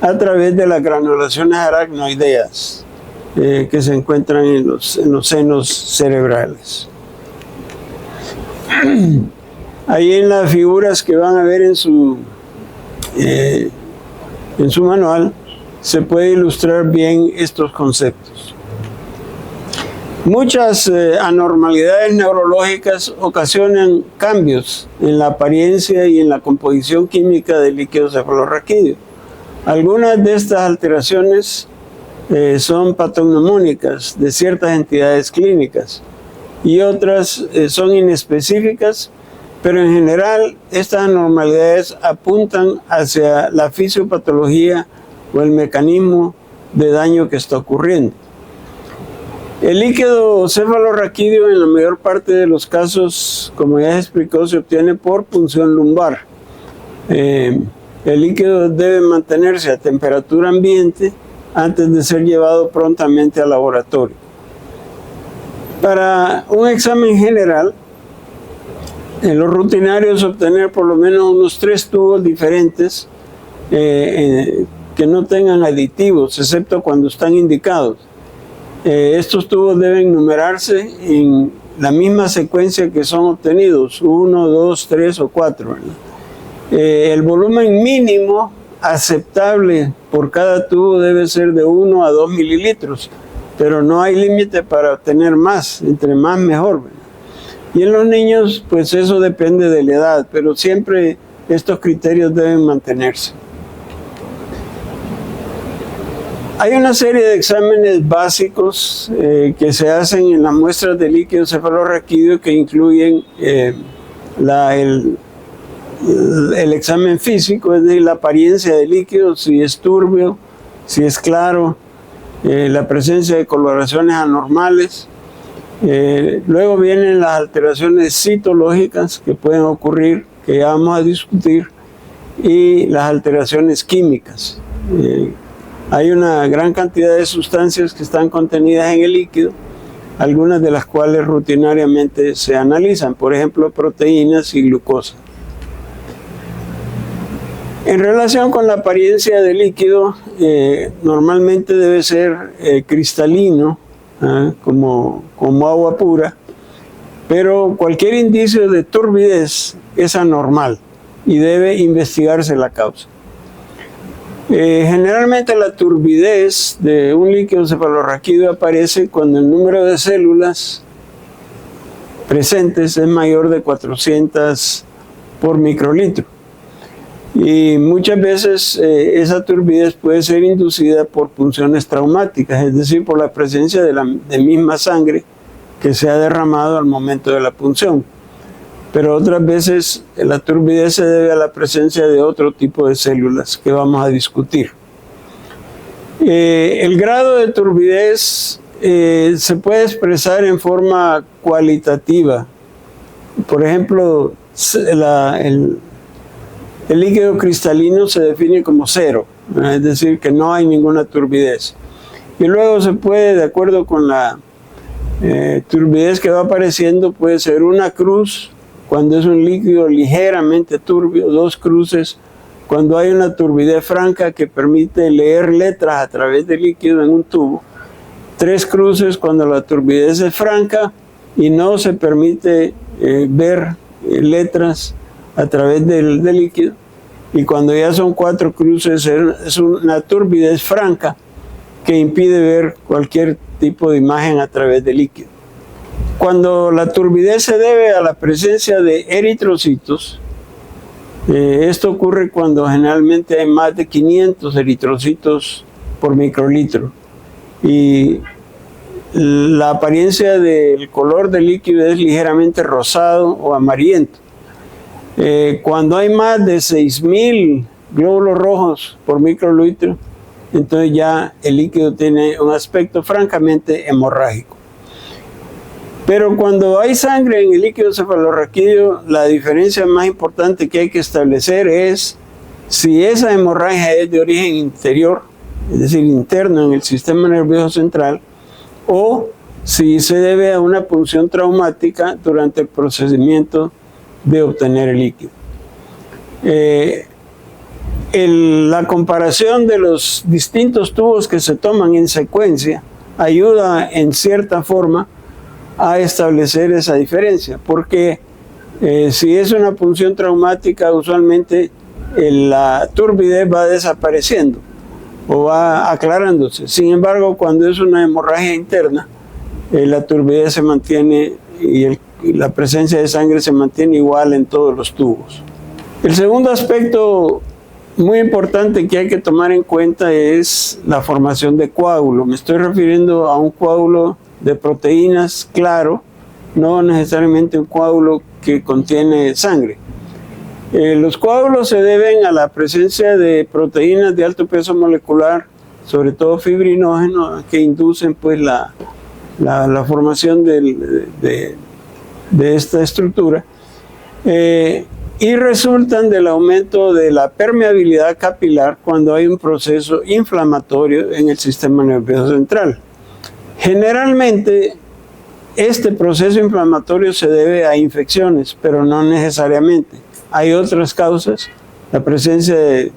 a través de las granulaciones aracnoideas que se encuentran en los senos cerebrales. Ahí en las figuras que van a ver en su manual se puede ilustrar bien estos conceptos. Muchas anormalidades neurológicas ocasionan cambios en la apariencia y en la composición química del líquido cefalorraquídeo. Algunas de estas alteraciones son patognomónicas de ciertas entidades clínicas y otras son inespecíficas Pero en general, estas anormalidades apuntan hacia la fisiopatología o el mecanismo de daño que está ocurriendo. El líquido cefalorraquídeo en la mayor parte de los casos, como ya se explicó, se obtiene por punción lumbar. El líquido debe mantenerse a temperatura ambiente antes de ser llevado prontamente al laboratorio. Para un examen general, lo rutinario es obtener por lo menos unos 3 tubos diferentes que no tengan aditivos, excepto cuando están indicados. Estos tubos deben numerarse en la misma secuencia que son obtenidos, 1, 2, 3 o 4. El volumen mínimo aceptable por cada tubo debe ser de 1 a 2 mililitros, pero no hay límite para obtener más, entre más mejor. Y en los niños, pues eso depende de la edad, pero siempre estos criterios deben mantenerse. Hay una serie de exámenes básicos que se hacen en las muestras de líquido cefalorraquídeo que incluyen el examen físico, es decir, la apariencia del líquido, si es turbio, si es claro, la presencia de coloraciones anormales. Luego vienen las alteraciones citológicas que pueden ocurrir, que ya vamos a discutir, y las alteraciones químicas. Hay una gran cantidad de sustancias que están contenidas en el líquido, algunas de las cuales rutinariamente se analizan, por ejemplo, proteínas y glucosa. En relación con la apariencia del líquido, normalmente debe ser cristalino, como agua pura, pero cualquier indicio de turbidez es anormal y debe investigarse la causa. Generalmente la turbidez de un líquido cefalorraquídeo aparece cuando el número de células presentes es mayor de 400 por microlitro. Y muchas veces esa turbidez puede ser inducida por punciones traumáticas, es decir, por la presencia de misma sangre que se ha derramado al momento de la punción. Pero otras veces la turbidez se debe a la presencia de otro tipo de células que vamos a discutir. El grado de turbidez se puede expresar en forma cualitativa. Por ejemplo, el líquido cristalino se define como 0, es decir, que no hay ninguna turbidez. Y luego se puede, de acuerdo con la turbidez que va apareciendo, puede ser una cruz cuando es un líquido ligeramente turbio, 2 cruces cuando hay una turbidez franca que permite leer letras a través del líquido en un tubo, 3 cruces cuando la turbidez es franca y no se permite ver letras a través del líquido, y cuando ya son 4 cruces es una turbidez franca que impide ver cualquier tipo de imagen a través del líquido. Cuando la turbidez se debe a la presencia de eritrocitos, esto ocurre cuando generalmente hay más de 500 eritrocitos por microlitro y la apariencia del color del líquido es ligeramente rosado o amarillento. Cuando hay más de 6.000 glóbulos rojos por microlitro, entonces ya el líquido tiene un aspecto francamente hemorrágico. Pero cuando hay sangre en el líquido cefalorraquídeo, la diferencia más importante que hay que establecer es si esa hemorragia es de origen interior, es decir, interno en el sistema nervioso central, o si se debe a una punción traumática durante el procedimiento de obtener el líquido. La comparación de los distintos tubos que se toman en secuencia ayuda en cierta forma a establecer esa diferencia, porque si es una punción traumática, usualmente la turbidez va desapareciendo o va aclarándose. Sin embargo, cuando es una hemorragia interna, la turbidez se mantiene y la presencia de sangre se mantiene igual en todos los tubos. El segundo aspecto muy importante que hay que tomar en cuenta es la formación de coágulo. Me estoy refiriendo a un coágulo de proteínas claro no necesariamente un coágulo que contiene sangre. Los coágulos se deben a la presencia de proteínas de alto peso molecular, sobre todo fibrinógenos, que inducen pues la formación de esta estructura, y resultan del aumento de la permeabilidad capilar cuando hay un proceso inflamatorio en el sistema nervioso central. Generalmente este proceso inflamatorio se debe a infecciones, pero no necesariamente. Hay otras causas, la presencia de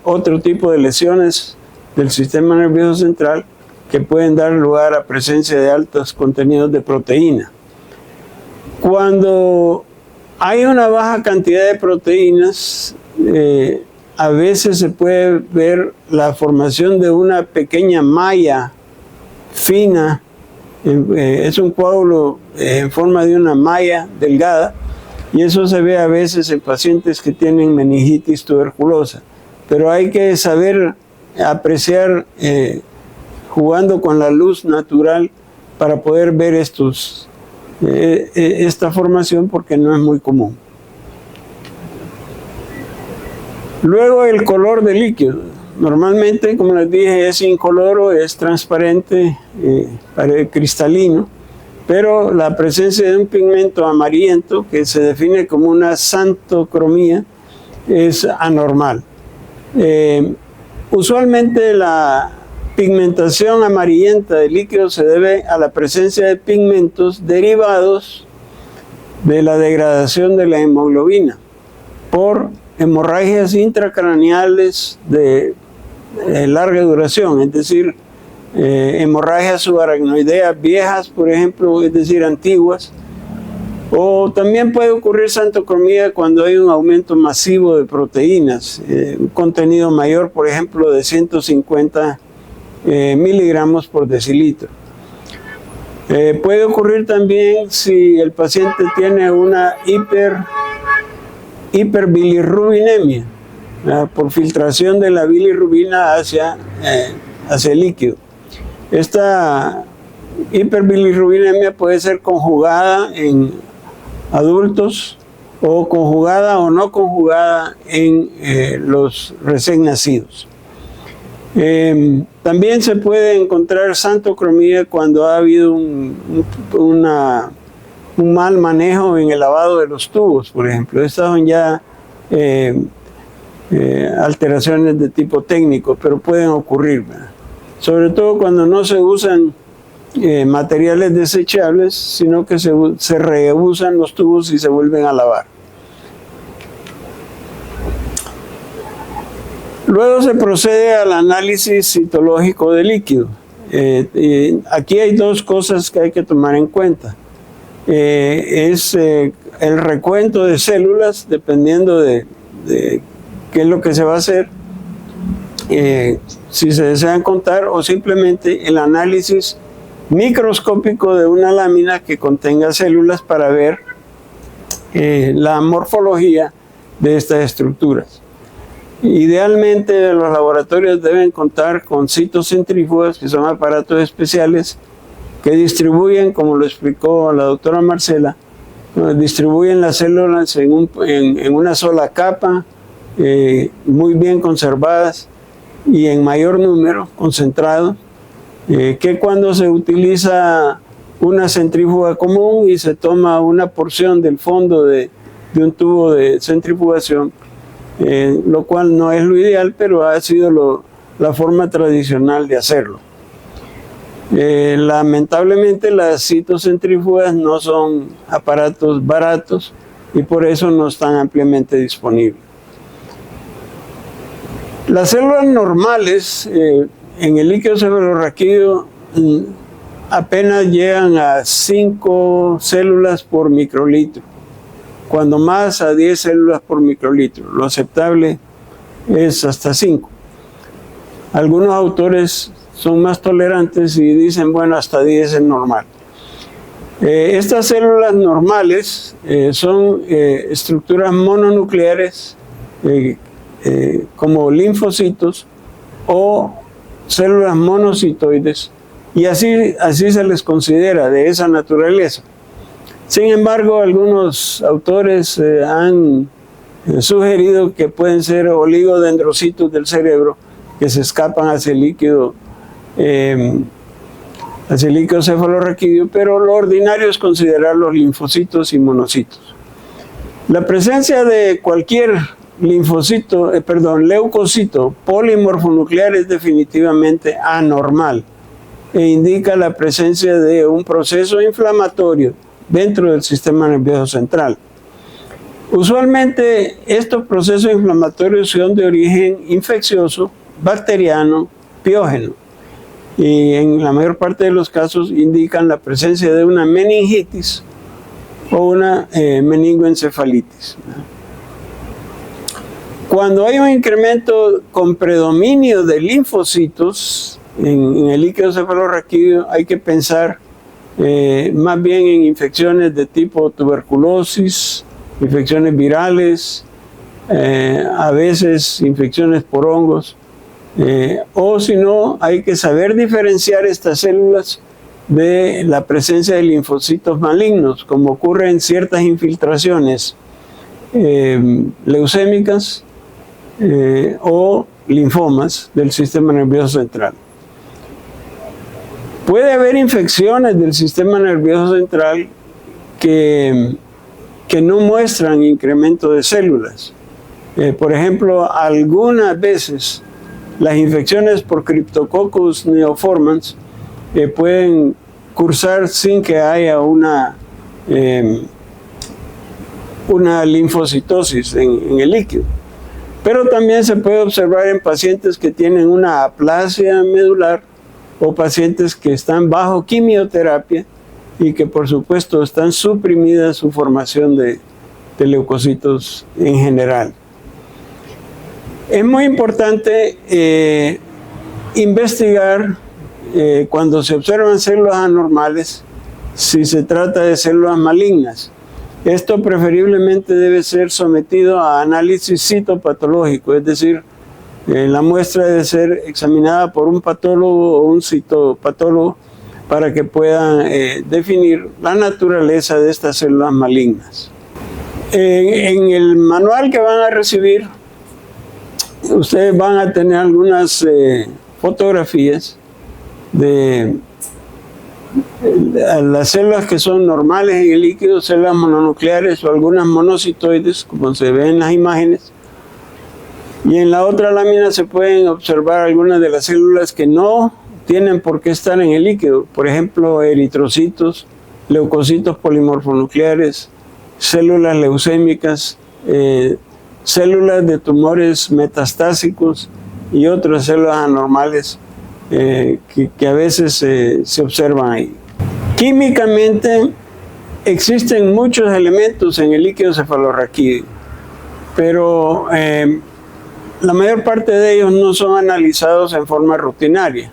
otro tipo de lesiones del sistema nervioso central que pueden dar lugar a presencia de altos contenidos de proteína. Cuando hay una baja cantidad de proteínas, a veces se puede ver la formación de una pequeña malla fina, es un coágulo en forma de una malla delgada, y eso se ve a veces en pacientes que tienen meningitis tuberculosa. Pero hay que saber apreciar jugando con la luz natural para poder ver esta formación, porque no es muy común. Luego el color del líquido. Normalmente, como les dije, es incoloro, es transparente, cristalino, pero la presencia de un pigmento amarillento, que se define como una xantocromía, es anormal. Usualmente la pigmentación amarillenta del líquido se debe a la presencia de pigmentos derivados de la degradación de la hemoglobina por hemorragias intracraneales de larga duración, es decir, hemorragias subaracnoideas viejas, por ejemplo, es decir, antiguas. O también puede ocurrir xantocromía cuando hay un aumento masivo de proteínas, un contenido mayor, por ejemplo, de 150 miligramos por decilitro. Puede ocurrir también si el paciente tiene una hiperbilirrubinemia, por filtración de la bilirrubina hacia el líquido. Esta hiperbilirrubinemia puede ser conjugada en adultos o conjugada o no conjugada en los recién nacidos. También se puede encontrar xantocromía cuando ha habido un mal manejo en el lavado de los tubos, por ejemplo. Estas son ya alteraciones de tipo técnico, pero pueden ocurrir, ¿verdad? Sobre todo cuando no se usan materiales desechables, sino que se reusan los tubos y se vuelven a lavar. Luego se procede al análisis citológico del líquido. Aquí hay dos cosas que hay que tomar en cuenta. Es el recuento de células, dependiendo de qué es lo que se va a hacer, si se desean contar, o simplemente el análisis microscópico de una lámina que contenga células para ver la morfología de estas estructuras. Idealmente los laboratorios deben contar con citocentrífugas, que son aparatos especiales que distribuyen, como lo explicó la doctora Marcela, distribuyen las células en una sola capa, muy bien conservadas y en mayor número, concentrado, que cuando se utiliza una centrífuga común y se toma una porción del fondo de un tubo de centrifugación, lo cual no es lo ideal, pero ha sido la forma tradicional de hacerlo. Lamentablemente las citocentrífugas no son aparatos baratos y por eso no están ampliamente disponibles. Las células normales en el líquido cefalorraquídeo apenas llegan a 5 células por microlitro, cuando más a 10 células por microlitro. Lo aceptable es hasta 5. Algunos autores son más tolerantes y dicen, bueno, hasta 10 es normal. Estas células normales son estructuras mononucleares como linfocitos o células monocitoides y así se les considera de esa naturaleza. Sin embargo, algunos autores han sugerido que pueden ser oligodendrocitos del cerebro que se escapan hacia el líquido cefalorraquídeo, pero lo ordinario es considerar los linfocitos y monocitos. La presencia de cualquier leucocito polimorfonuclear es definitivamente anormal e indica la presencia de un proceso inflamatorio dentro del sistema nervioso central. Usualmente estos procesos inflamatorios son de origen infeccioso, bacteriano, piógeno, y en la mayor parte de los casos indican la presencia de una meningitis o una meningoencefalitis. Cuando hay un incremento con predominio de linfocitos en el líquido cefalorraquídeo, hay que pensar más bien en infecciones de tipo tuberculosis, infecciones virales, a veces infecciones por hongos, o si no, hay que saber diferenciar estas células de la presencia de linfocitos malignos, como ocurre en ciertas infiltraciones leucémicas o linfomas del sistema nervioso central. Puede haber infecciones del sistema nervioso central que no muestran incremento de células. Por ejemplo, algunas veces las infecciones por Cryptococcus neoformans pueden cursar sin que haya una linfocitosis en el líquido. Pero también se puede observar en pacientes que tienen una aplasia medular o pacientes que están bajo quimioterapia y que por supuesto están suprimidas su formación de leucocitos en general. Es muy importante investigar cuando se observan células anormales si se trata de células malignas. Esto preferiblemente debe ser sometido a análisis citopatológico, es decir, la muestra debe ser examinada por un patólogo o un citopatólogo para que puedan definir la naturaleza de estas células malignas. En el manual que van a recibir, ustedes van a tener algunas fotografías de las células que son normales en el líquido, células mononucleares o algunas monocitoides, como se ve en las imágenes. Y en la otra lámina se pueden observar algunas de las células que no tienen por qué estar en el líquido. Por ejemplo, eritrocitos, leucocitos polimorfonucleares, células leucémicas, células de tumores metastásicos y otras células anormales que a veces se observan ahí. Químicamente existen muchos elementos en el líquido cefalorraquídeo, pero la mayor parte de ellos no son analizados en forma rutinaria.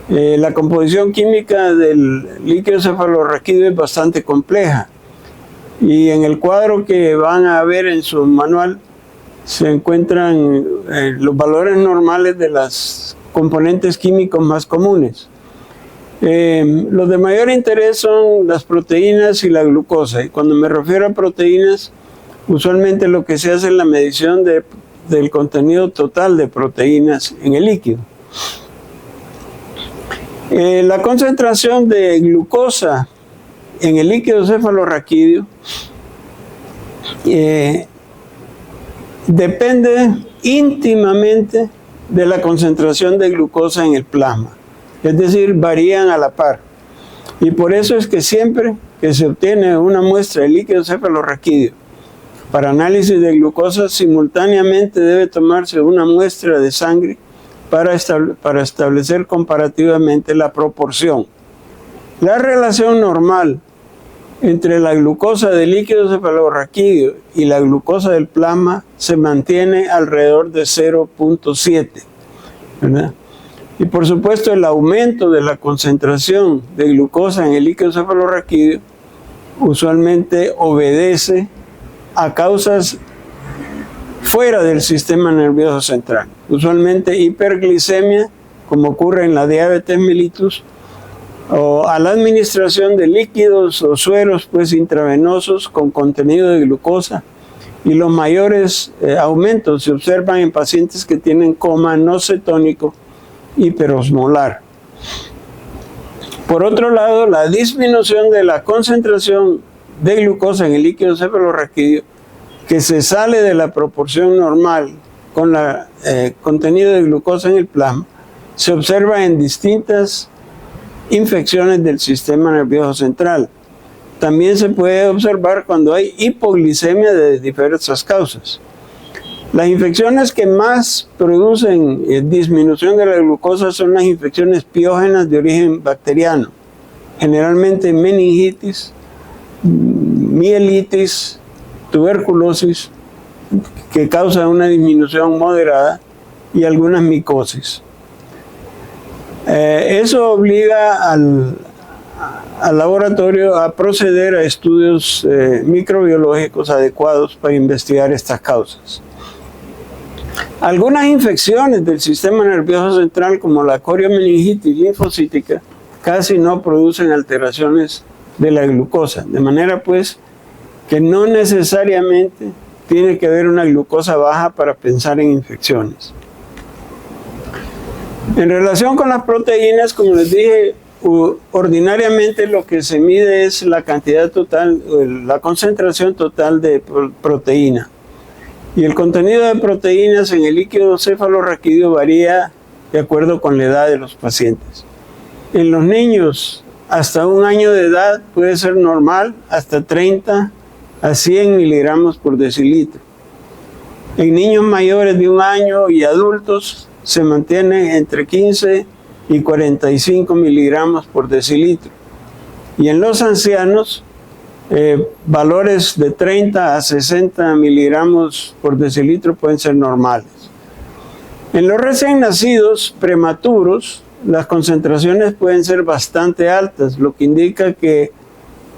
La composición química del líquido cefalorraquídeo es bastante compleja y en el cuadro que van a ver en su manual se encuentran los valores normales de las componentes químicos más comunes. Los de mayor interés son las proteínas y la glucosa, y cuando me refiero a proteínas, usualmente lo que se hace es la medición del contenido total de proteínas en el líquido. La concentración de glucosa en el líquido cefalorraquídeo depende íntimamente de la concentración de glucosa en el plasma, es decir, varían a la par. Y por eso es que siempre que se obtiene una muestra de líquido cefalorraquídeo para análisis de glucosa, simultáneamente debe tomarse una muestra de sangre para establecer comparativamente la proporción. La relación normal entre la glucosa del líquido cefalorraquídeo y la glucosa del plasma se mantiene alrededor de 0.7, ¿verdad? Y por supuesto el aumento de la concentración de glucosa en el líquido cefalorraquídeo usualmente obedece a causas fuera del sistema nervioso central, usualmente hiperglicemia, como ocurre en la diabetes mellitus, o a la administración de líquidos o sueros pues, intravenosos con contenido de glucosa, y los mayores aumentos se observan en pacientes que tienen coma no cetónico hiperosmolar. Por otro lado, la disminución de la concentración de glucosa en el líquido cefalorraquídeo, que se sale de la proporción normal con el contenido de glucosa en el plasma, se observa en distintas infecciones del sistema nervioso central. También se puede observar cuando hay hipoglicemia de diversas causas. Las infecciones que más producen disminución de la glucosa son las infecciones piógenas de origen bacteriano, generalmente meningitis, mielitis, tuberculosis, que causa una disminución moderada, y algunas micosis. Eso obliga al laboratorio a proceder a estudios microbiológicos adecuados para investigar estas causas. Algunas infecciones del sistema nervioso central, como la coriomeningitis linfocítica, casi no producen alteraciones de la glucosa, de manera pues que no necesariamente tiene que haber una glucosa baja para pensar en infecciones. En relación con las proteínas, como les dije, ordinariamente lo que se mide es la cantidad total, la concentración total de proteína. Y el contenido de proteínas en el líquido cefalorraquídeo varía de acuerdo con la edad de los pacientes. En los niños hasta 1 año de edad puede ser normal, hasta 30 a 100 miligramos por decilitro. En niños mayores de 1 año y adultos se mantiene entre 15 y 45 miligramos por decilitro. Y en los ancianos, valores de 30 a 60 miligramos por decilitro pueden ser normales. En los recién nacidos prematuros, las concentraciones pueden ser bastante altas, lo que indica que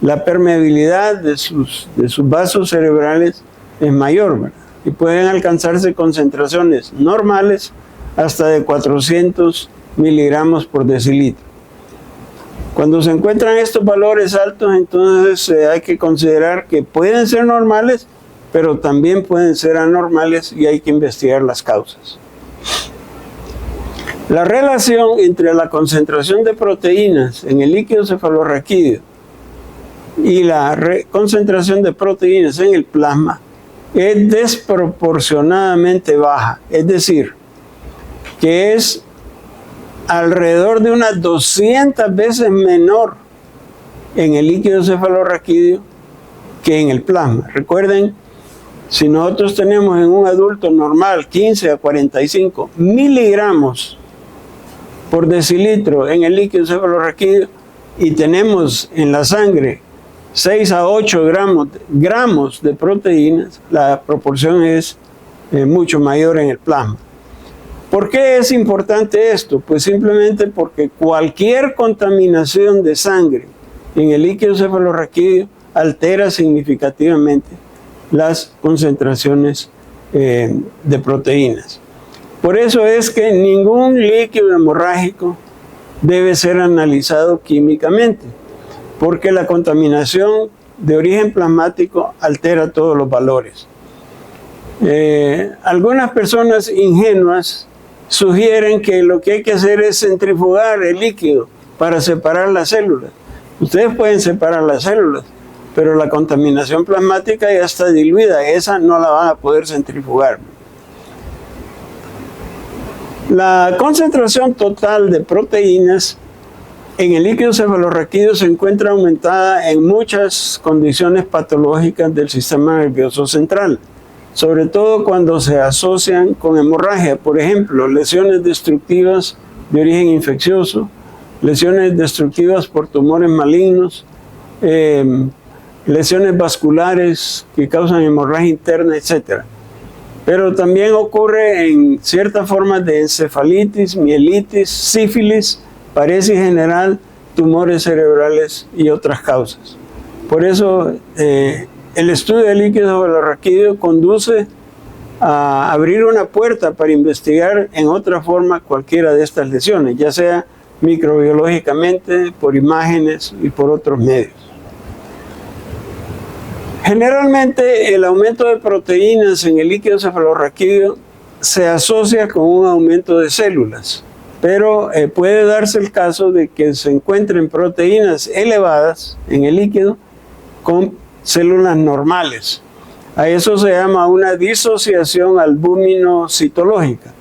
la permeabilidad de sus vasos cerebrales es mayor, ¿verdad? Y pueden alcanzarse concentraciones normales hasta de 400 miligramos por decilitro. Cuando se encuentran estos valores altos, entonces hay que considerar que pueden ser normales, pero también pueden ser anormales y hay que investigar las causas. La relación entre la concentración de proteínas en el líquido cefalorraquídeo y la concentración de proteínas en el plasma es desproporcionadamente baja, es decir, que es alrededor de unas 200 veces menor en el líquido cefalorraquídeo que en el plasma. Recuerden, si nosotros tenemos en un adulto normal 15 a 45 miligramos por decilitro en el líquido cefalorraquídeo y tenemos en la sangre 6 a 8 gramos de proteínas, la proporción es mucho mayor en el plasma. ¿Por qué es importante esto? Pues simplemente porque cualquier contaminación de sangre en el líquido cefalorraquídeo altera significativamente las concentraciones de proteínas. Por eso es que ningún líquido hemorrágico debe ser analizado químicamente, porque la contaminación de origen plasmático altera todos los valores. Algunas personas ingenuas sugieren que lo que hay que hacer es centrifugar el líquido para separar las células. Ustedes pueden separar las células, pero la contaminación plasmática ya está diluida, esa no la van a poder centrifugar. La concentración total de proteínas en el líquido cefalorraquídeo se encuentra aumentada en muchas condiciones patológicas del sistema nervioso central, sobre todo cuando se asocian con hemorragia, por ejemplo, lesiones destructivas de origen infeccioso, lesiones destructivas por tumores malignos, lesiones vasculares que causan hemorragia interna, etc. Pero también ocurre en ciertas formas de encefalitis, mielitis, sífilis, paresis general, tumores cerebrales y otras causas. Por eso, el estudio del líquido cefalorraquídeo conduce a abrir una puerta para investigar en otra forma cualquiera de estas lesiones, ya sea microbiológicamente, por imágenes y por otros medios. Generalmente el aumento de proteínas en el líquido cefalorraquídeo se asocia con un aumento de células, pero puede darse el caso de que se encuentren proteínas elevadas en el líquido con células normales. A eso se llama una disociación albúmino-citológica,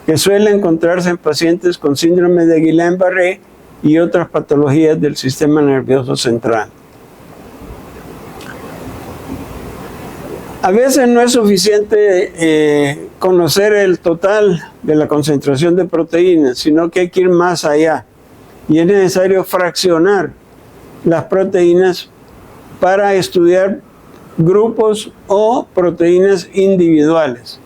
que suele encontrarse en pacientes con síndrome de Guillain-Barré y otras patologías del sistema nervioso central. A veces no es suficiente conocer el total de la concentración de proteínas, sino que hay que ir más allá. Y es necesario fraccionar las proteínas para estudiar grupos o proteínas individuales.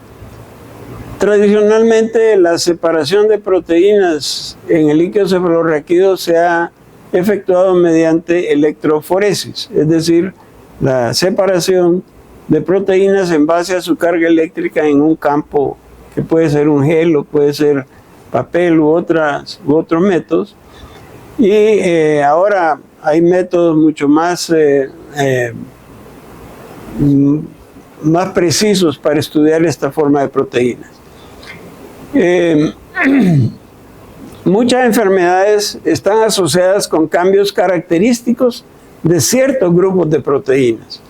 Tradicionalmente, la separación de proteínas en el líquido cefalorraquídeo se ha efectuado mediante electroforesis, es decir, la separación de proteínas en base a su carga eléctrica en un campo que puede ser un gel o puede ser papel u otros métodos. Y ahora hay métodos mucho más precisos para estudiar esta forma de proteínas. Muchas enfermedades están asociadas con cambios característicos de ciertos grupos de proteínas.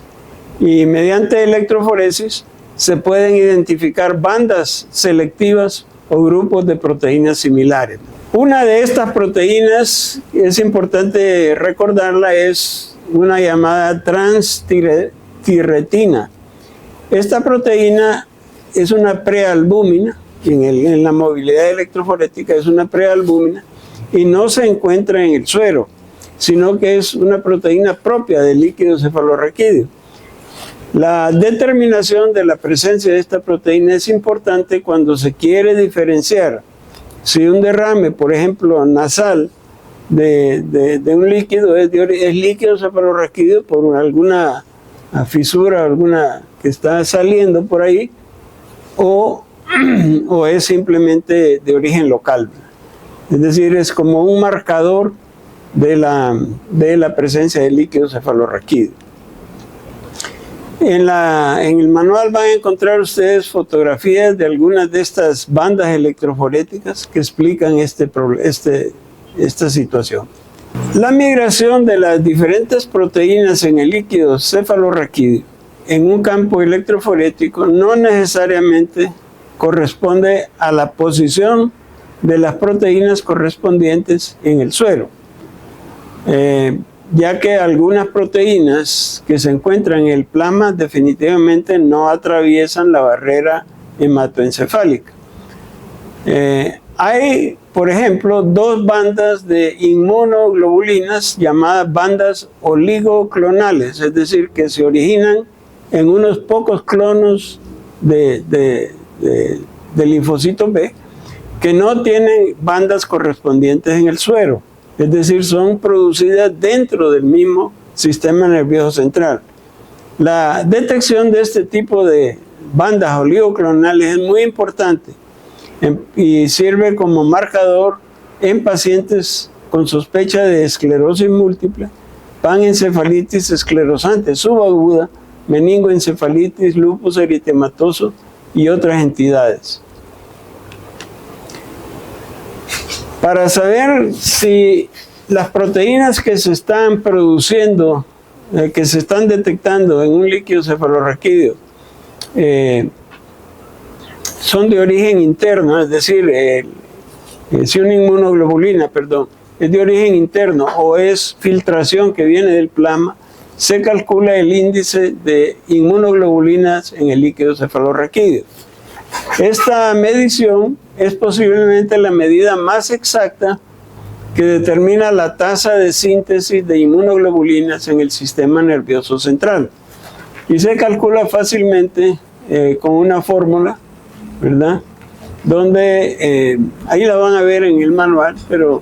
Y mediante electroforesis se pueden identificar bandas selectivas o grupos de proteínas similares. Una de estas proteínas, es importante recordarla, es una llamada transtirretina. Esta proteína es una prealbúmina, en la movilidad electroforética es una prealbúmina y no se encuentra en el suero, sino que es una proteína propia del líquido cefalorraquídeo. La determinación de la presencia de esta proteína es importante cuando se quiere diferenciar si un derrame, por ejemplo, nasal de un líquido es líquido cefalorraquídeo por alguna fisura, alguna que está saliendo por ahí, o es simplemente de origen local. Es decir, es como un marcador de la presencia de líquido cefalorraquídeo. En el manual van a encontrar ustedes fotografías de algunas de estas bandas electroforéticas que explican esta situación. La migración de las diferentes proteínas en el líquido cefalorraquídeo en un campo electroforético no necesariamente corresponde a la posición de las proteínas correspondientes en el suero, ya que algunas proteínas que se encuentran en el plasma definitivamente no atraviesan la barrera hematoencefálica. Hay, por ejemplo, dos bandas de inmunoglobulinas llamadas bandas oligoclonales, es decir, que se originan en unos pocos clonos de linfocito B que no tienen bandas correspondientes en el suero. Es decir, son producidas dentro del mismo sistema nervioso central. La detección de este tipo de bandas oligoclonales es muy importante y sirve como marcador en pacientes con sospecha de esclerosis múltiple, panencefalitis esclerosante subaguda, meningoencefalitis, lupus eritematoso y otras entidades. Para saber si las proteínas que se están produciendo, que se están detectando en un líquido cefalorraquídeo, son de origen interno, es decir, si una inmunoglobulina, es de origen interno o es filtración que viene del plasma, se calcula el índice de inmunoglobulinas en el líquido cefalorraquídeo. Esta medición es posiblemente la medida más exacta que determina la tasa de síntesis de inmunoglobulinas en el sistema nervioso central. Y se calcula fácilmente con una fórmula, ¿verdad? Donde, ahí la van a ver en el manual, pero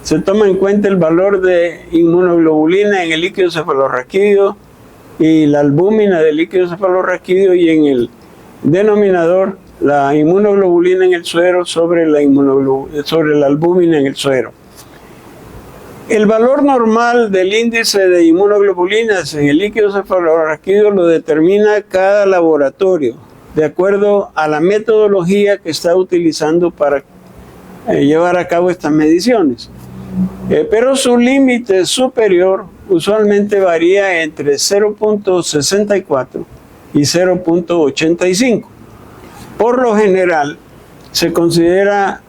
se toma en cuenta el valor de inmunoglobulina en el líquido cefalorraquídeo y la albúmina del líquido cefalorraquídeo, y en el denominador la inmunoglobulina en el suero sobre la albúmina en el suero. El valor normal del índice de inmunoglobulinas en el líquido cefalorraquídeo lo determina cada laboratorio, de acuerdo a la metodología que está utilizando para llevar a cabo estas mediciones. Pero su límite superior usualmente varía entre 0.64 y 0.85. Por lo general, se considera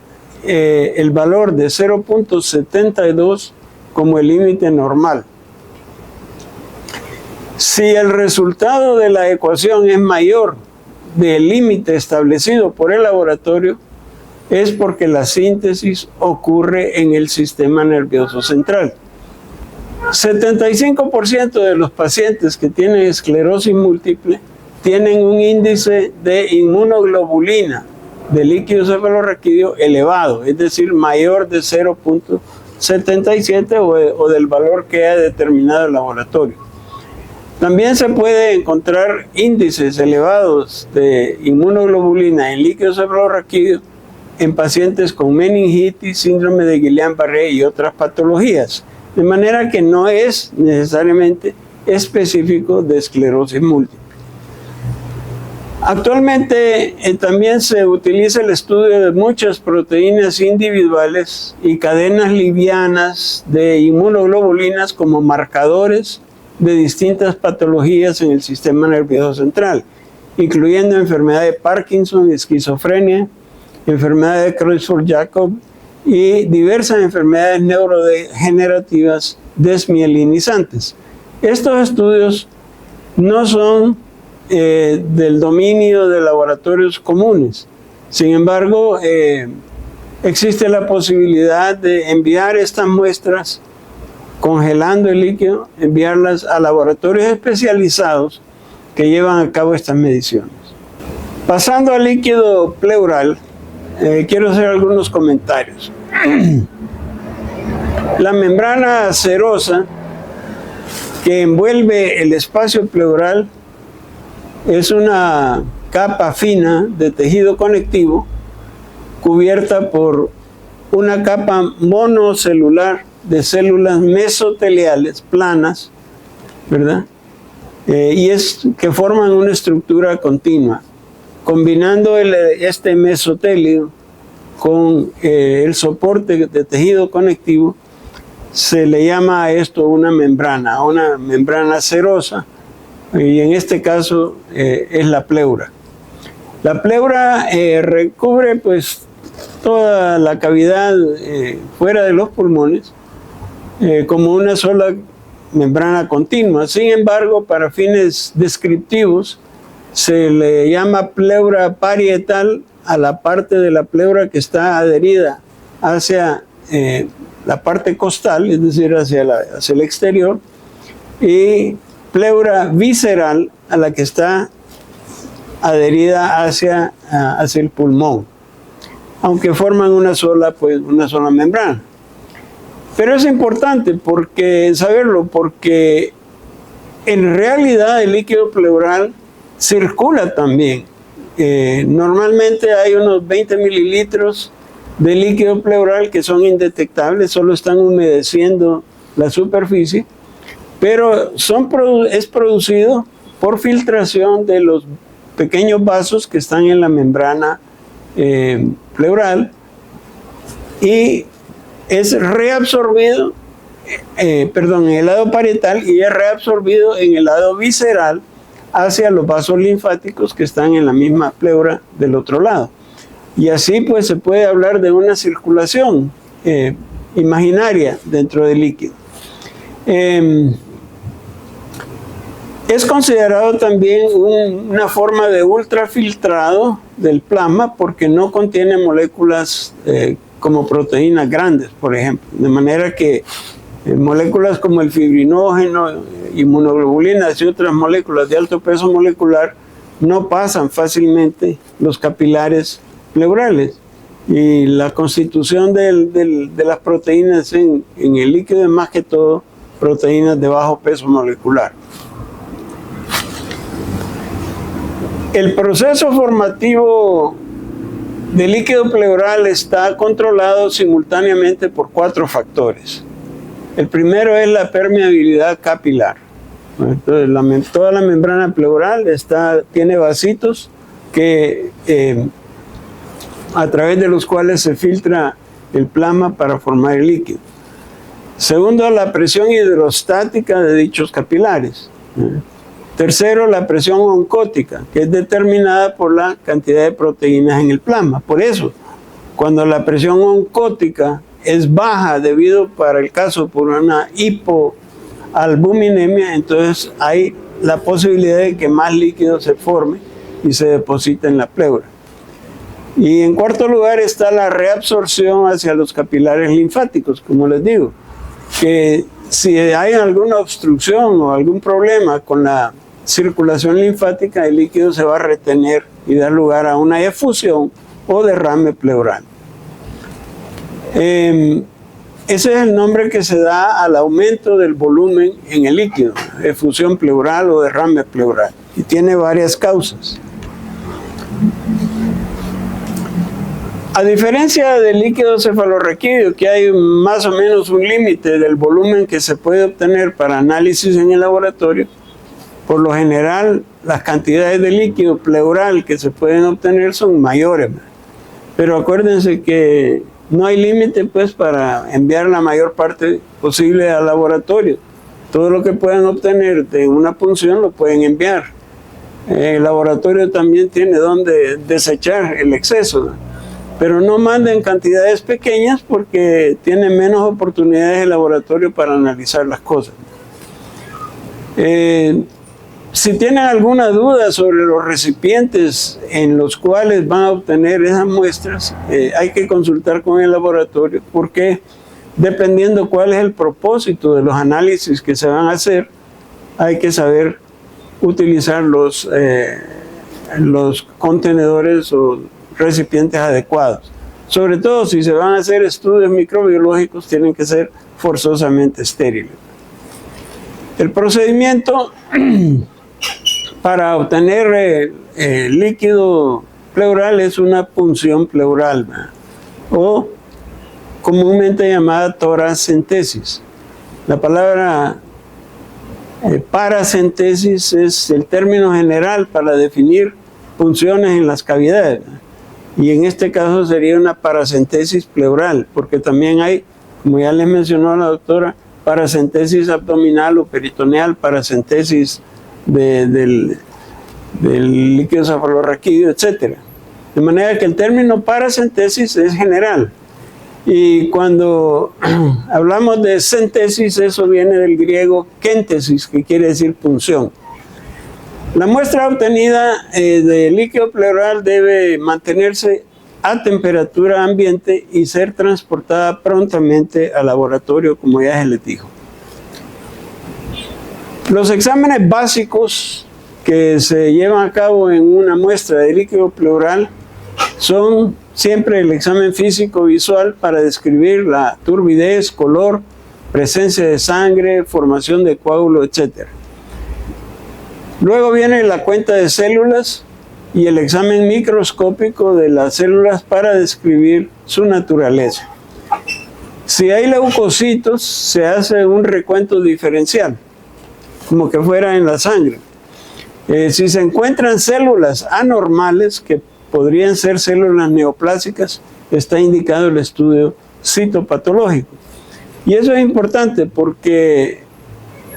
el valor de 0.72 como el límite normal. Si el resultado de la ecuación es mayor del límite establecido por el laboratorio, es porque la síntesis ocurre en el sistema nervioso central. 75% de los pacientes que tienen esclerosis múltiple tienen un índice de inmunoglobulina de líquido cefalorraquídeo elevado, es decir, mayor de 0.77 o del valor que ha determinado el laboratorio. También se puede encontrar índices elevados de inmunoglobulina en líquido cefalorraquídeo en pacientes con meningitis, síndrome de Guillain-Barré y otras patologías, de manera que no es necesariamente específico de esclerosis múltiple. Actualmente también se utiliza el estudio de muchas proteínas individuales y cadenas livianas de inmunoglobulinas como marcadores de distintas patologías en el sistema nervioso central, incluyendo enfermedad de Parkinson, esquizofrenia, enfermedad de Creutzfeldt-Jakob y diversas enfermedades neurodegenerativas desmielinizantes. Estos estudios no son del dominio de laboratorios comunes. Sin embargo, existe la posibilidad de enviar estas muestras congelando el líquido, enviarlas a laboratorios especializados que llevan a cabo estas mediciones. Pasando al líquido pleural, quiero hacer algunos comentarios. La membrana serosa que envuelve el espacio pleural es una capa fina de tejido conectivo cubierta por una capa monocelular de células mesoteliales planas, ¿verdad? Y es que forman una estructura continua. Combinando este mesotelio con el soporte de tejido conectivo, se le llama a esto una membrana serosa, y en este caso es la pleura. La pleura recubre pues toda la cavidad fuera de los pulmones como una sola membrana continua. Sin embargo, para fines descriptivos, se le llama pleura parietal a la parte de la pleura que está adherida hacia la parte costal, es decir, hacia el exterior, y pleura visceral a la que está adherida hacia el pulmón, aunque forman una sola membrana. Pero es importante saberlo porque en realidad el líquido pleural circula también. Normalmente hay unos 20 mililitros de líquido pleural que son indetectables, solo están humedeciendo la superficie, pero es producido por filtración de los pequeños vasos que están en la membrana pleural y es reabsorbido, en el lado parietal, y es reabsorbido en el lado visceral hacia los vasos linfáticos que están en la misma pleura del otro lado. Y así pues se puede hablar de una circulación imaginaria dentro del líquido. Es considerado también una forma de ultrafiltrado del plasma porque no contiene moléculas como proteínas grandes, por ejemplo. De manera que moléculas como el fibrinógeno, inmunoglobulinas y otras moléculas de alto peso molecular no pasan fácilmente los capilares pleurales. Y la constitución de las proteínas en el líquido es más que todo proteínas de bajo peso molecular. El proceso formativo del líquido pleural está controlado simultáneamente por 4 factores. El primero es la permeabilidad capilar. Entonces, toda la membrana pleural tiene vasitos que, a través de los cuales se filtra el plasma para formar el líquido. Segundo, la presión hidrostática de dichos capilares. Tercero, la presión oncótica, que es determinada por la cantidad de proteínas en el plasma. Por eso, cuando la presión oncótica es baja debido, para el caso, por una hipoalbuminemia, entonces hay la posibilidad de que más líquido se forme y se deposita en la pleura. Y en cuarto lugar está la reabsorción hacia los capilares linfáticos, como les digo, que si hay alguna obstrucción o algún problema con la circulación linfática, el líquido se va a retener y dar lugar a una efusión o derrame pleural. Ese es el nombre que se da al aumento del volumen en el líquido, efusión pleural o derrame pleural, y tiene varias causas. A diferencia del líquido cefalorraquídeo, que hay más o menos un límite del volumen que se puede obtener para análisis en el laboratorio, por lo general las cantidades de líquido pleural que se pueden obtener son mayores. Pero acuérdense que no hay límite pues para enviar la mayor parte posible al laboratorio. Todo lo que puedan obtener de una punción lo pueden enviar. El laboratorio también tiene donde desechar el exceso, pero no manden cantidades pequeñas porque tienen menos oportunidades el laboratorio para analizar las cosas. Si tienen alguna duda sobre los recipientes en los cuales van a obtener esas muestras, hay que consultar con el laboratorio, porque dependiendo cuál es el propósito de los análisis que se van a hacer, hay que saber utilizar los contenedores o recipientes adecuados. Sobre todo si se van a hacer estudios microbiológicos, tienen que ser forzosamente estériles. El procedimiento para obtener líquido pleural es una punción pleural, ¿verdad? O comúnmente llamada toracentesis. La palabra paracentesis es el término general para definir punciones en las cavidades, ¿verdad? Y en este caso sería una paracentesis pleural, porque también hay, como ya les mencionó la doctora, paracentesis abdominal o peritoneal, paracentesis del líquido cefalorraquídeo, etc. De manera que el término paracentesis es general. Y cuando hablamos de centesis, eso viene del griego kentesis, que quiere decir punción. La muestra obtenida de líquido pleural debe mantenerse a temperatura ambiente y ser transportada prontamente al laboratorio, como ya se les dijo. Los exámenes básicos que se llevan a cabo en una muestra de líquido pleural son siempre el examen físico visual para describir la turbidez, color, presencia de sangre, formación de coágulo, etc. Luego viene la cuenta de células y el examen microscópico de las células para describir su naturaleza. Si hay leucocitos, se hace un recuento diferencial, como que fuera en la sangre. Si se encuentran células anormales, que podrían ser células neoplásicas, está indicado el estudio citopatológico. Y eso es importante porque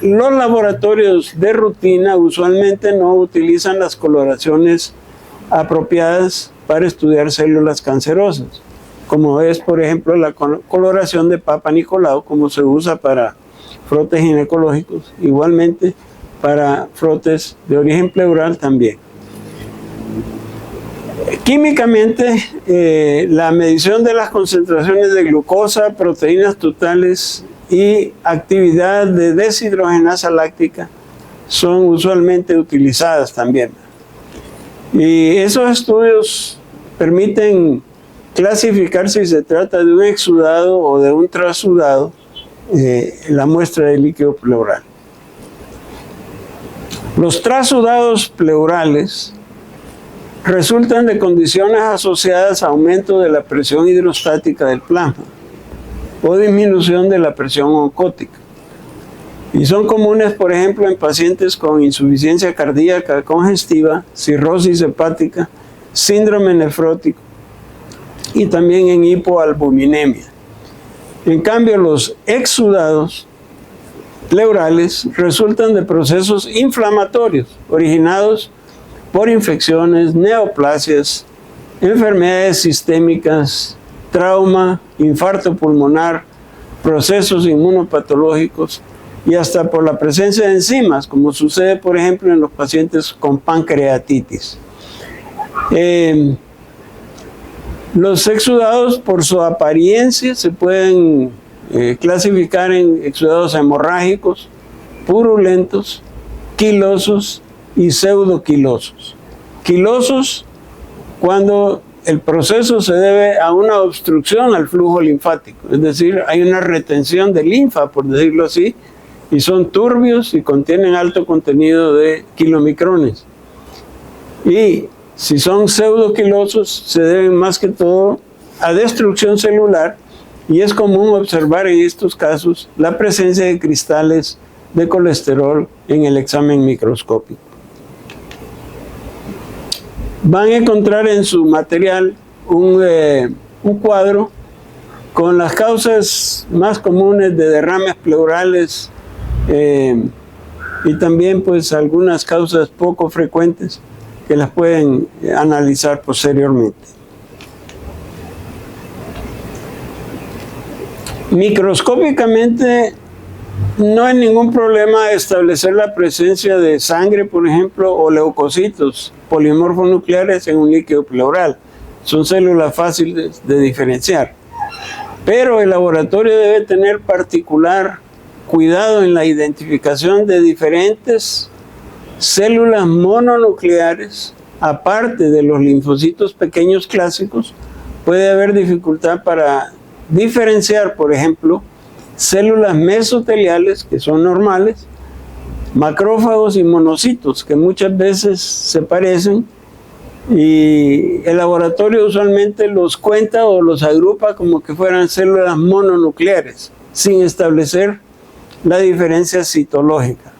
los laboratorios de rutina usualmente no utilizan las coloraciones apropiadas para estudiar células cancerosas, como es, por ejemplo, la coloración de Papa Nicolau, como se usa para frotes ginecológicos, igualmente para frotes de origen pleural también. Químicamente, la medición de las concentraciones de glucosa, proteínas totales y actividad de deshidrogenasa láctica son usualmente utilizadas también. Y esos estudios permiten clasificar si se trata de un exudado o de un trasudado, la muestra de líquido pleural. Los trasudados pleurales resultan de condiciones asociadas a aumento de la presión hidrostática del plasma o disminución de la presión oncótica. Y son comunes, por ejemplo, en pacientes con insuficiencia cardíaca congestiva, cirrosis hepática, síndrome nefrótico y también en hipoalbuminemia. En cambio, los exudados pleurales resultan de procesos inflamatorios originados por infecciones, neoplasias, enfermedades sistémicas, trauma, infarto pulmonar, procesos inmunopatológicos y hasta por la presencia de enzimas, como sucede, por ejemplo, en los pacientes con pancreatitis. Los exudados, por su apariencia, se pueden clasificar en exudados hemorrágicos, purulentos, quilosos y pseudoquilosos. Quilosos cuando el proceso se debe a una obstrucción al flujo linfático, es decir, hay una retención de linfa, por decirlo así, y son turbios y contienen alto contenido de kilomicrones. Y si son pseudoquilosos, se deben más que todo a destrucción celular, y es común observar en estos casos la presencia de cristales de colesterol en el examen microscópico. Van a encontrar en su material un cuadro con las causas más comunes de derrames pleurales y también pues algunas causas poco frecuentes que las pueden analizar posteriormente. Microscópicamente no hay ningún problema establecer la presencia de sangre, por ejemplo, o leucocitos polimorfonucleares en un líquido pleural. Son células fáciles de diferenciar. Pero el laboratorio debe tener particular cuidado en la identificación de diferentes células mononucleares, aparte de los linfocitos pequeños clásicos. Puede haber dificultad para diferenciar, por ejemplo, células mesoteliales, que son normales, macrófagos y monocitos, que muchas veces se parecen, y el laboratorio usualmente los cuenta o los agrupa como que fueran células mononucleares, sin establecer la diferencia citológica.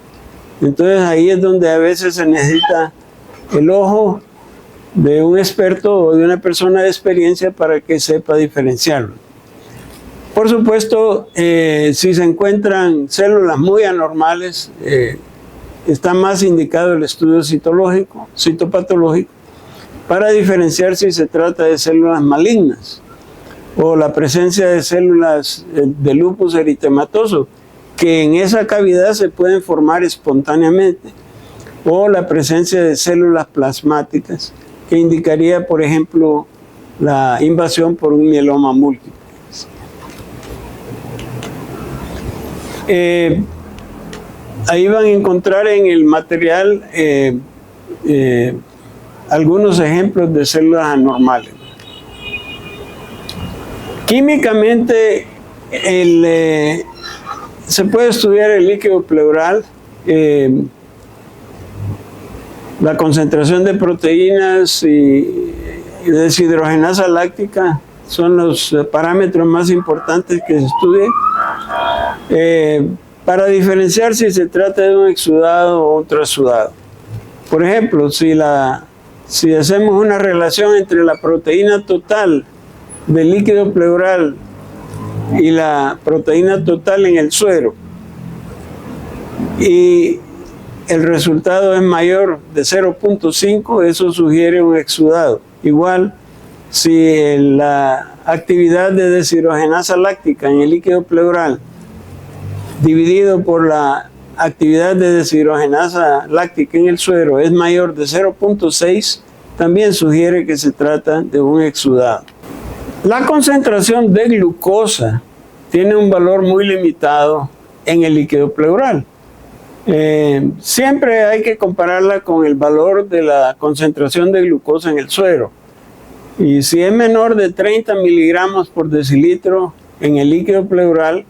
Entonces ahí es donde a veces se necesita el ojo de un experto o de una persona de experiencia para que sepa diferenciarlo. Por supuesto, si se encuentran células muy anormales, está más indicado el estudio citológico, citopatológico, para diferenciar si se trata de células malignas o la presencia de células de lupus eritematoso, que en esa cavidad se pueden formar espontáneamente, o la presencia de células plasmáticas, que indicaría, por ejemplo, la invasión por un mieloma múltiple. Ahí van a encontrar en el material algunos ejemplos de células anormales. Químicamente, se puede estudiar el líquido pleural, la concentración de proteínas y deshidrogenasa láctica son los parámetros más importantes que se estudian para diferenciar si se trata de un exudado o un trasudado. Por ejemplo, si hacemos una relación entre la proteína total del líquido pleural y la proteína total en el suero, y el resultado es mayor de 0.5, eso sugiere un exudado. Igual, si la actividad de deshidrogenasa láctica en el líquido pleural dividido por la actividad de deshidrogenasa láctica en el suero es mayor de 0.6, también sugiere que se trata de un exudado. La concentración de glucosa tiene un valor muy limitado en el líquido pleural. Siempre hay que compararla con el valor de la concentración de glucosa en el suero. Y si es menor de 30 miligramos por decilitro en el líquido pleural,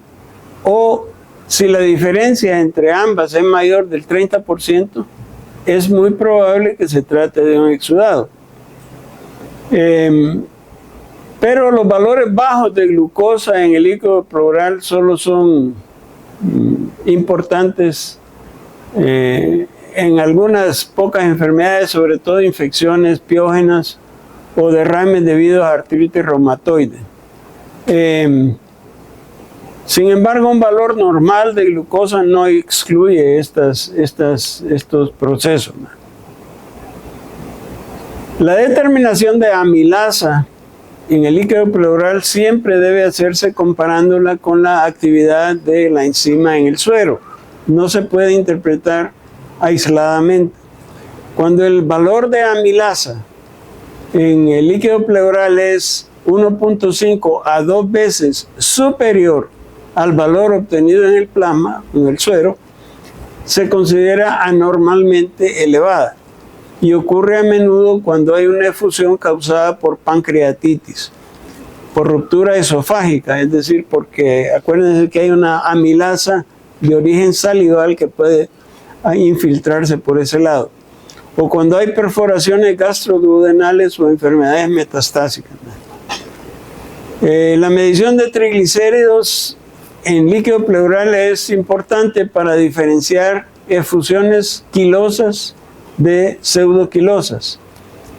o si la diferencia entre ambas es mayor del 30%, es muy probable que se trate de un exudado. Pero los valores bajos de glucosa en el líquido pleural solo son importantes en algunas pocas enfermedades, sobre todo infecciones piógenas o derrames debido a artritis reumatoide. Sin embargo, un valor normal de glucosa no excluye estos procesos. La determinación de amilasa en el líquido pleural siempre debe hacerse comparándola con la actividad de la enzima en el suero. No se puede interpretar aisladamente. Cuando el valor de amilasa en el líquido pleural es 1.5 a 2 veces superior al valor obtenido en el plasma, en el suero, se considera anormalmente elevada y ocurre a menudo cuando hay una efusión causada por pancreatitis, por ruptura esofágica, es decir, porque acuérdense que hay una amilasa de origen salival que puede infiltrarse por ese lado, o cuando hay perforaciones gastroduodenales o enfermedades metastásicas. La medición de triglicéridos en líquido pleural es importante para diferenciar efusiones quilosas de pseudoquilosas.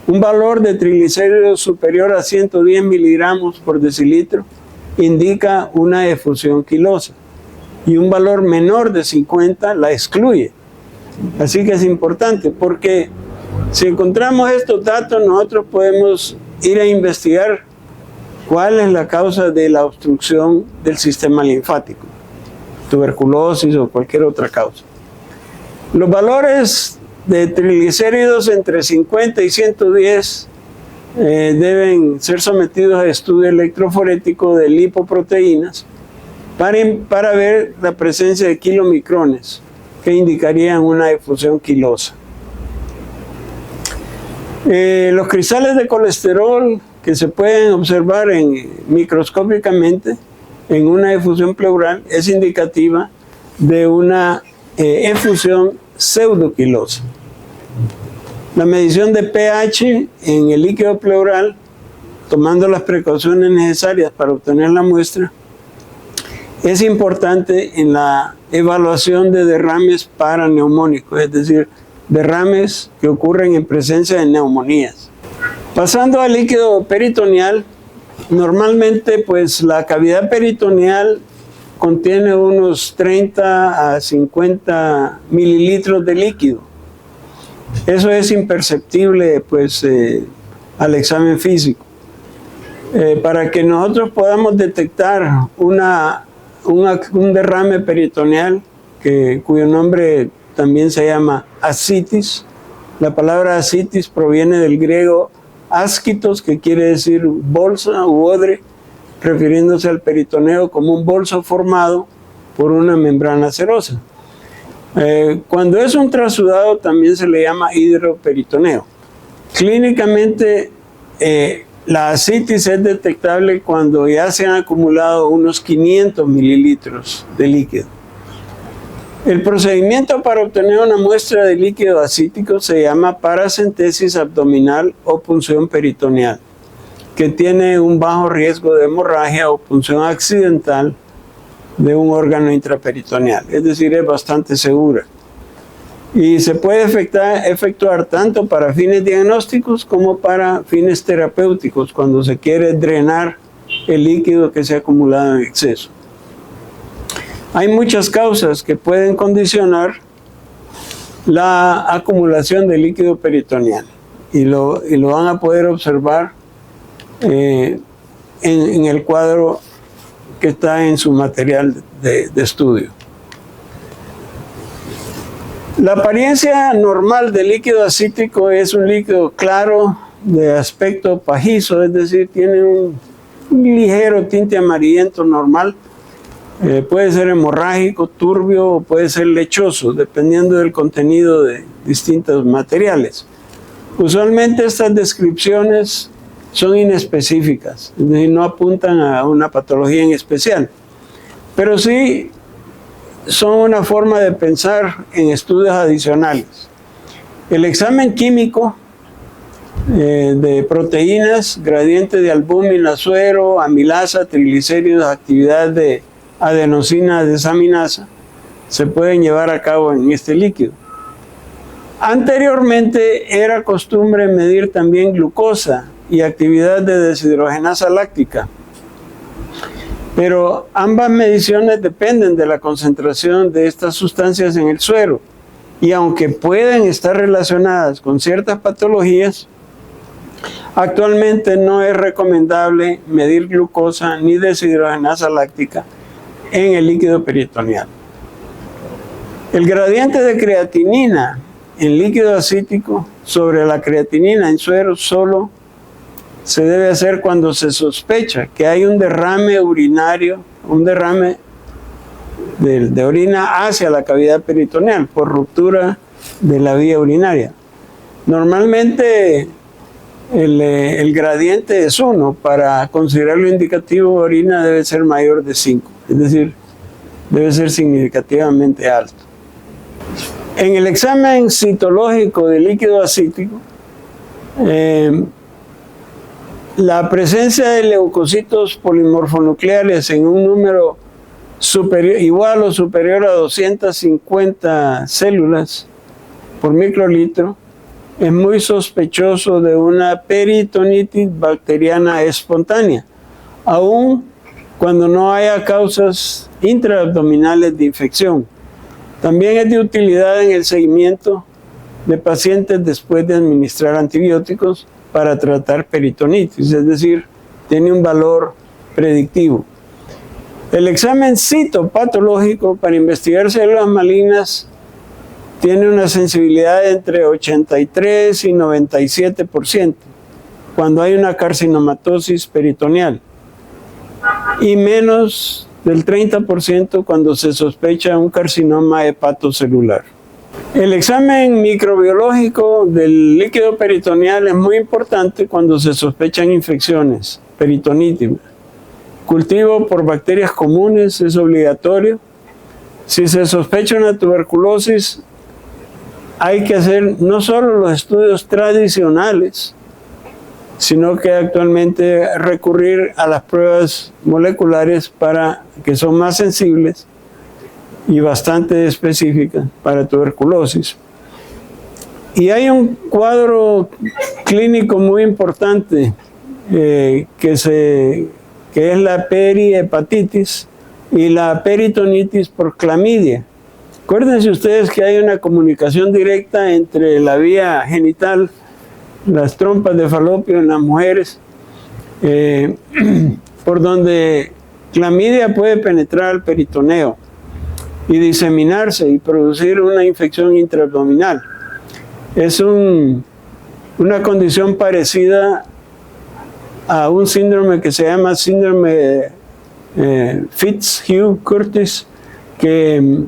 Un valor de triglicéridos superior a 110 miligramos por decilitro indica una efusión quilosa y un valor menor de 50 la excluye. Así que es importante porque si encontramos estos datos nosotros podemos ir a investigar cuál es la causa de la obstrucción del sistema linfático, tuberculosis o cualquier otra causa. Los valores de triglicéridos entre 50 y 110 deben ser sometidos a estudio electroforético de lipoproteínas para ver la presencia de kilomicrones que indicarían una efusión quilosa. Los cristales de colesterol que se pueden observar microscópicamente en una efusión pleural es indicativa de una efusión pseudoquilosa. La medición de pH en el líquido pleural, tomando las precauciones necesarias para obtener la muestra, es importante en la evaluación de derrames paraneumónicos, es decir, derrames que ocurren en presencia de neumonías. Pasando al líquido peritoneal, normalmente pues la cavidad peritoneal contiene unos 30 a 50 mililitros de líquido. Eso es imperceptible pues al examen físico. Para que nosotros podamos detectar un derrame peritoneal cuyo nombre también se llama ascitis. La palabra ascitis proviene del griego ascitos, que quiere decir bolsa u odre, refiriéndose al peritoneo como un bolso formado por una membrana serosa. Cuando es un trasudado también se le llama hidroperitoneo. Clínicamente la ascitis es detectable cuando ya se han acumulado unos 500 mililitros de líquido. El procedimiento para obtener una muestra de líquido ascítico se llama paracentesis abdominal o punción peritoneal, que tiene un bajo riesgo de hemorragia o punción accidental de un órgano intraperitoneal, es decir, es bastante segura. Y se puede efectuar tanto para fines diagnósticos como para fines terapéuticos, cuando se quiere drenar el líquido que se ha acumulado en exceso. Hay muchas causas que pueden condicionar la acumulación de líquido peritoneal y lo van a poder observar en el cuadro que está en su material de estudio. La apariencia normal del líquido ascítico es un líquido claro de aspecto pajizo, es decir, tiene un ligero tinte amarillento normal. Puede ser hemorrágico, turbio o puede ser lechoso, dependiendo del contenido de distintos materiales. Usualmente estas descripciones son inespecíficas, es decir, no apuntan a una patología en especial, pero sí son una forma de pensar en estudios adicionales. El examen químico de proteínas, gradiente de albúmina, suero, amilasa, triglicéridos, actividad de adenosina desaminasa, se pueden llevar a cabo en este líquido. Anteriormente era costumbre medir también glucosa y actividad de deshidrogenasa láctica, pero ambas mediciones dependen de la concentración de estas sustancias en el suero, y aunque pueden estar relacionadas con ciertas patologías, actualmente no es recomendable medir glucosa ni deshidrogenasa láctica en el líquido peritoneal. El gradiente de creatinina en líquido acítico sobre la creatinina en suero solo se debe hacer cuando se sospecha que hay un derrame urinario, un derrame de orina hacia la cavidad peritoneal por ruptura de la vía urinaria. Normalmente el gradiente es 1, para considerarlo indicativo orina debe ser mayor de 5, es decir, debe ser significativamente alto. En el examen citológico de líquido acítico, la presencia de leucocitos polimorfonucleares en un número superior, igual o superior a 250 células por microlitro es muy sospechoso de una peritonitis bacteriana espontánea, aun cuando no haya causas intraabdominales de infección. También es de utilidad en el seguimiento de pacientes después de administrar antibióticos para tratar peritonitis, es decir, tiene un valor predictivo. El examen citopatológico para investigar células malignas tiene una sensibilidad de entre 83 y 97% cuando hay una carcinomatosis peritoneal y menos del 30% cuando se sospecha un carcinoma hepatocelular. El examen microbiológico del líquido peritoneal es muy importante cuando se sospechan infecciones peritonitis. Cultivo por bacterias comunes es obligatorio. Si se sospecha una tuberculosis, hay que hacer no solo los estudios tradicionales, sino que actualmente recurrir a las pruebas moleculares que son más sensibles y bastante específicas para tuberculosis. Y hay un cuadro clínico muy importante que es la perihepatitis y la peritonitis por clamidia. Acuérdense ustedes que hay una comunicación directa entre la vía genital, las trompas de falopio en las mujeres, por donde clamidia puede penetrar al peritoneo y diseminarse y producir una infección intraabdominal. Es una condición parecida a un síndrome que se llama síndrome Fitzhugh-Curtis, que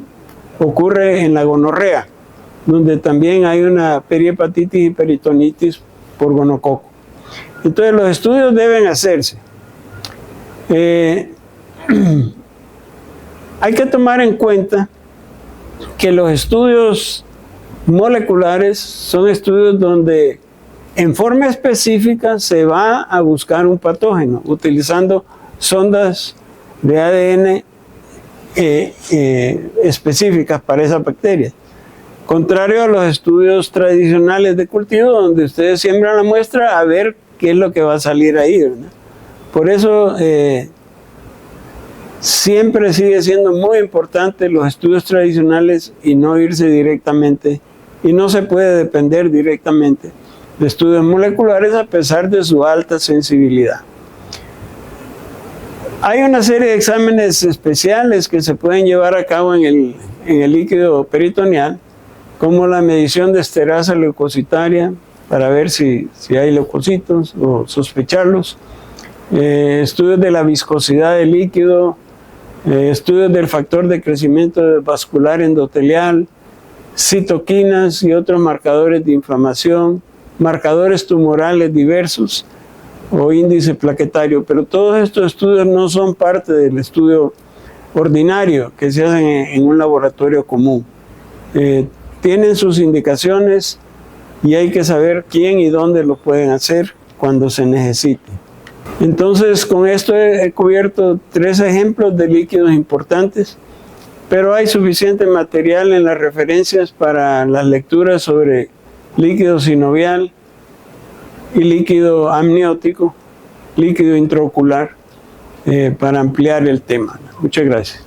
ocurre en la gonorrea, donde también hay una perihepatitis y peritonitis por gonococo. Entonces los estudios deben hacerse. Hay que tomar en cuenta que los estudios moleculares son estudios donde en forma específica se va a buscar un patógeno utilizando sondas de ADN específicas para esa bacteria. Contrario a los estudios tradicionales de cultivo, donde ustedes siembran la muestra a ver qué es lo que va a salir ahí, ¿verdad? Por eso siempre sigue siendo muy importante los estudios tradicionales y no irse directamente, y no se puede depender directamente de estudios moleculares a pesar de su alta sensibilidad. Hay una serie de exámenes especiales que se pueden llevar a cabo en el líquido peritoneal, como la medición de esterasa leucocitaria para ver si hay leucocitos o sospecharlos, estudios de la viscosidad del líquido, estudios del factor de crecimiento vascular endotelial, citoquinas y otros marcadores de inflamación, marcadores tumorales diversos o índice plaquetario, pero todos estos estudios no son parte del estudio ordinario que se hacen en un laboratorio común. Tienen sus indicaciones y hay que saber quién y dónde lo pueden hacer cuando se necesite. Entonces, con esto he cubierto 3 ejemplos de líquidos importantes, pero hay suficiente material en las referencias para las lecturas sobre líquido sinovial y líquido amniótico, líquido intraocular, para ampliar el tema. Muchas gracias.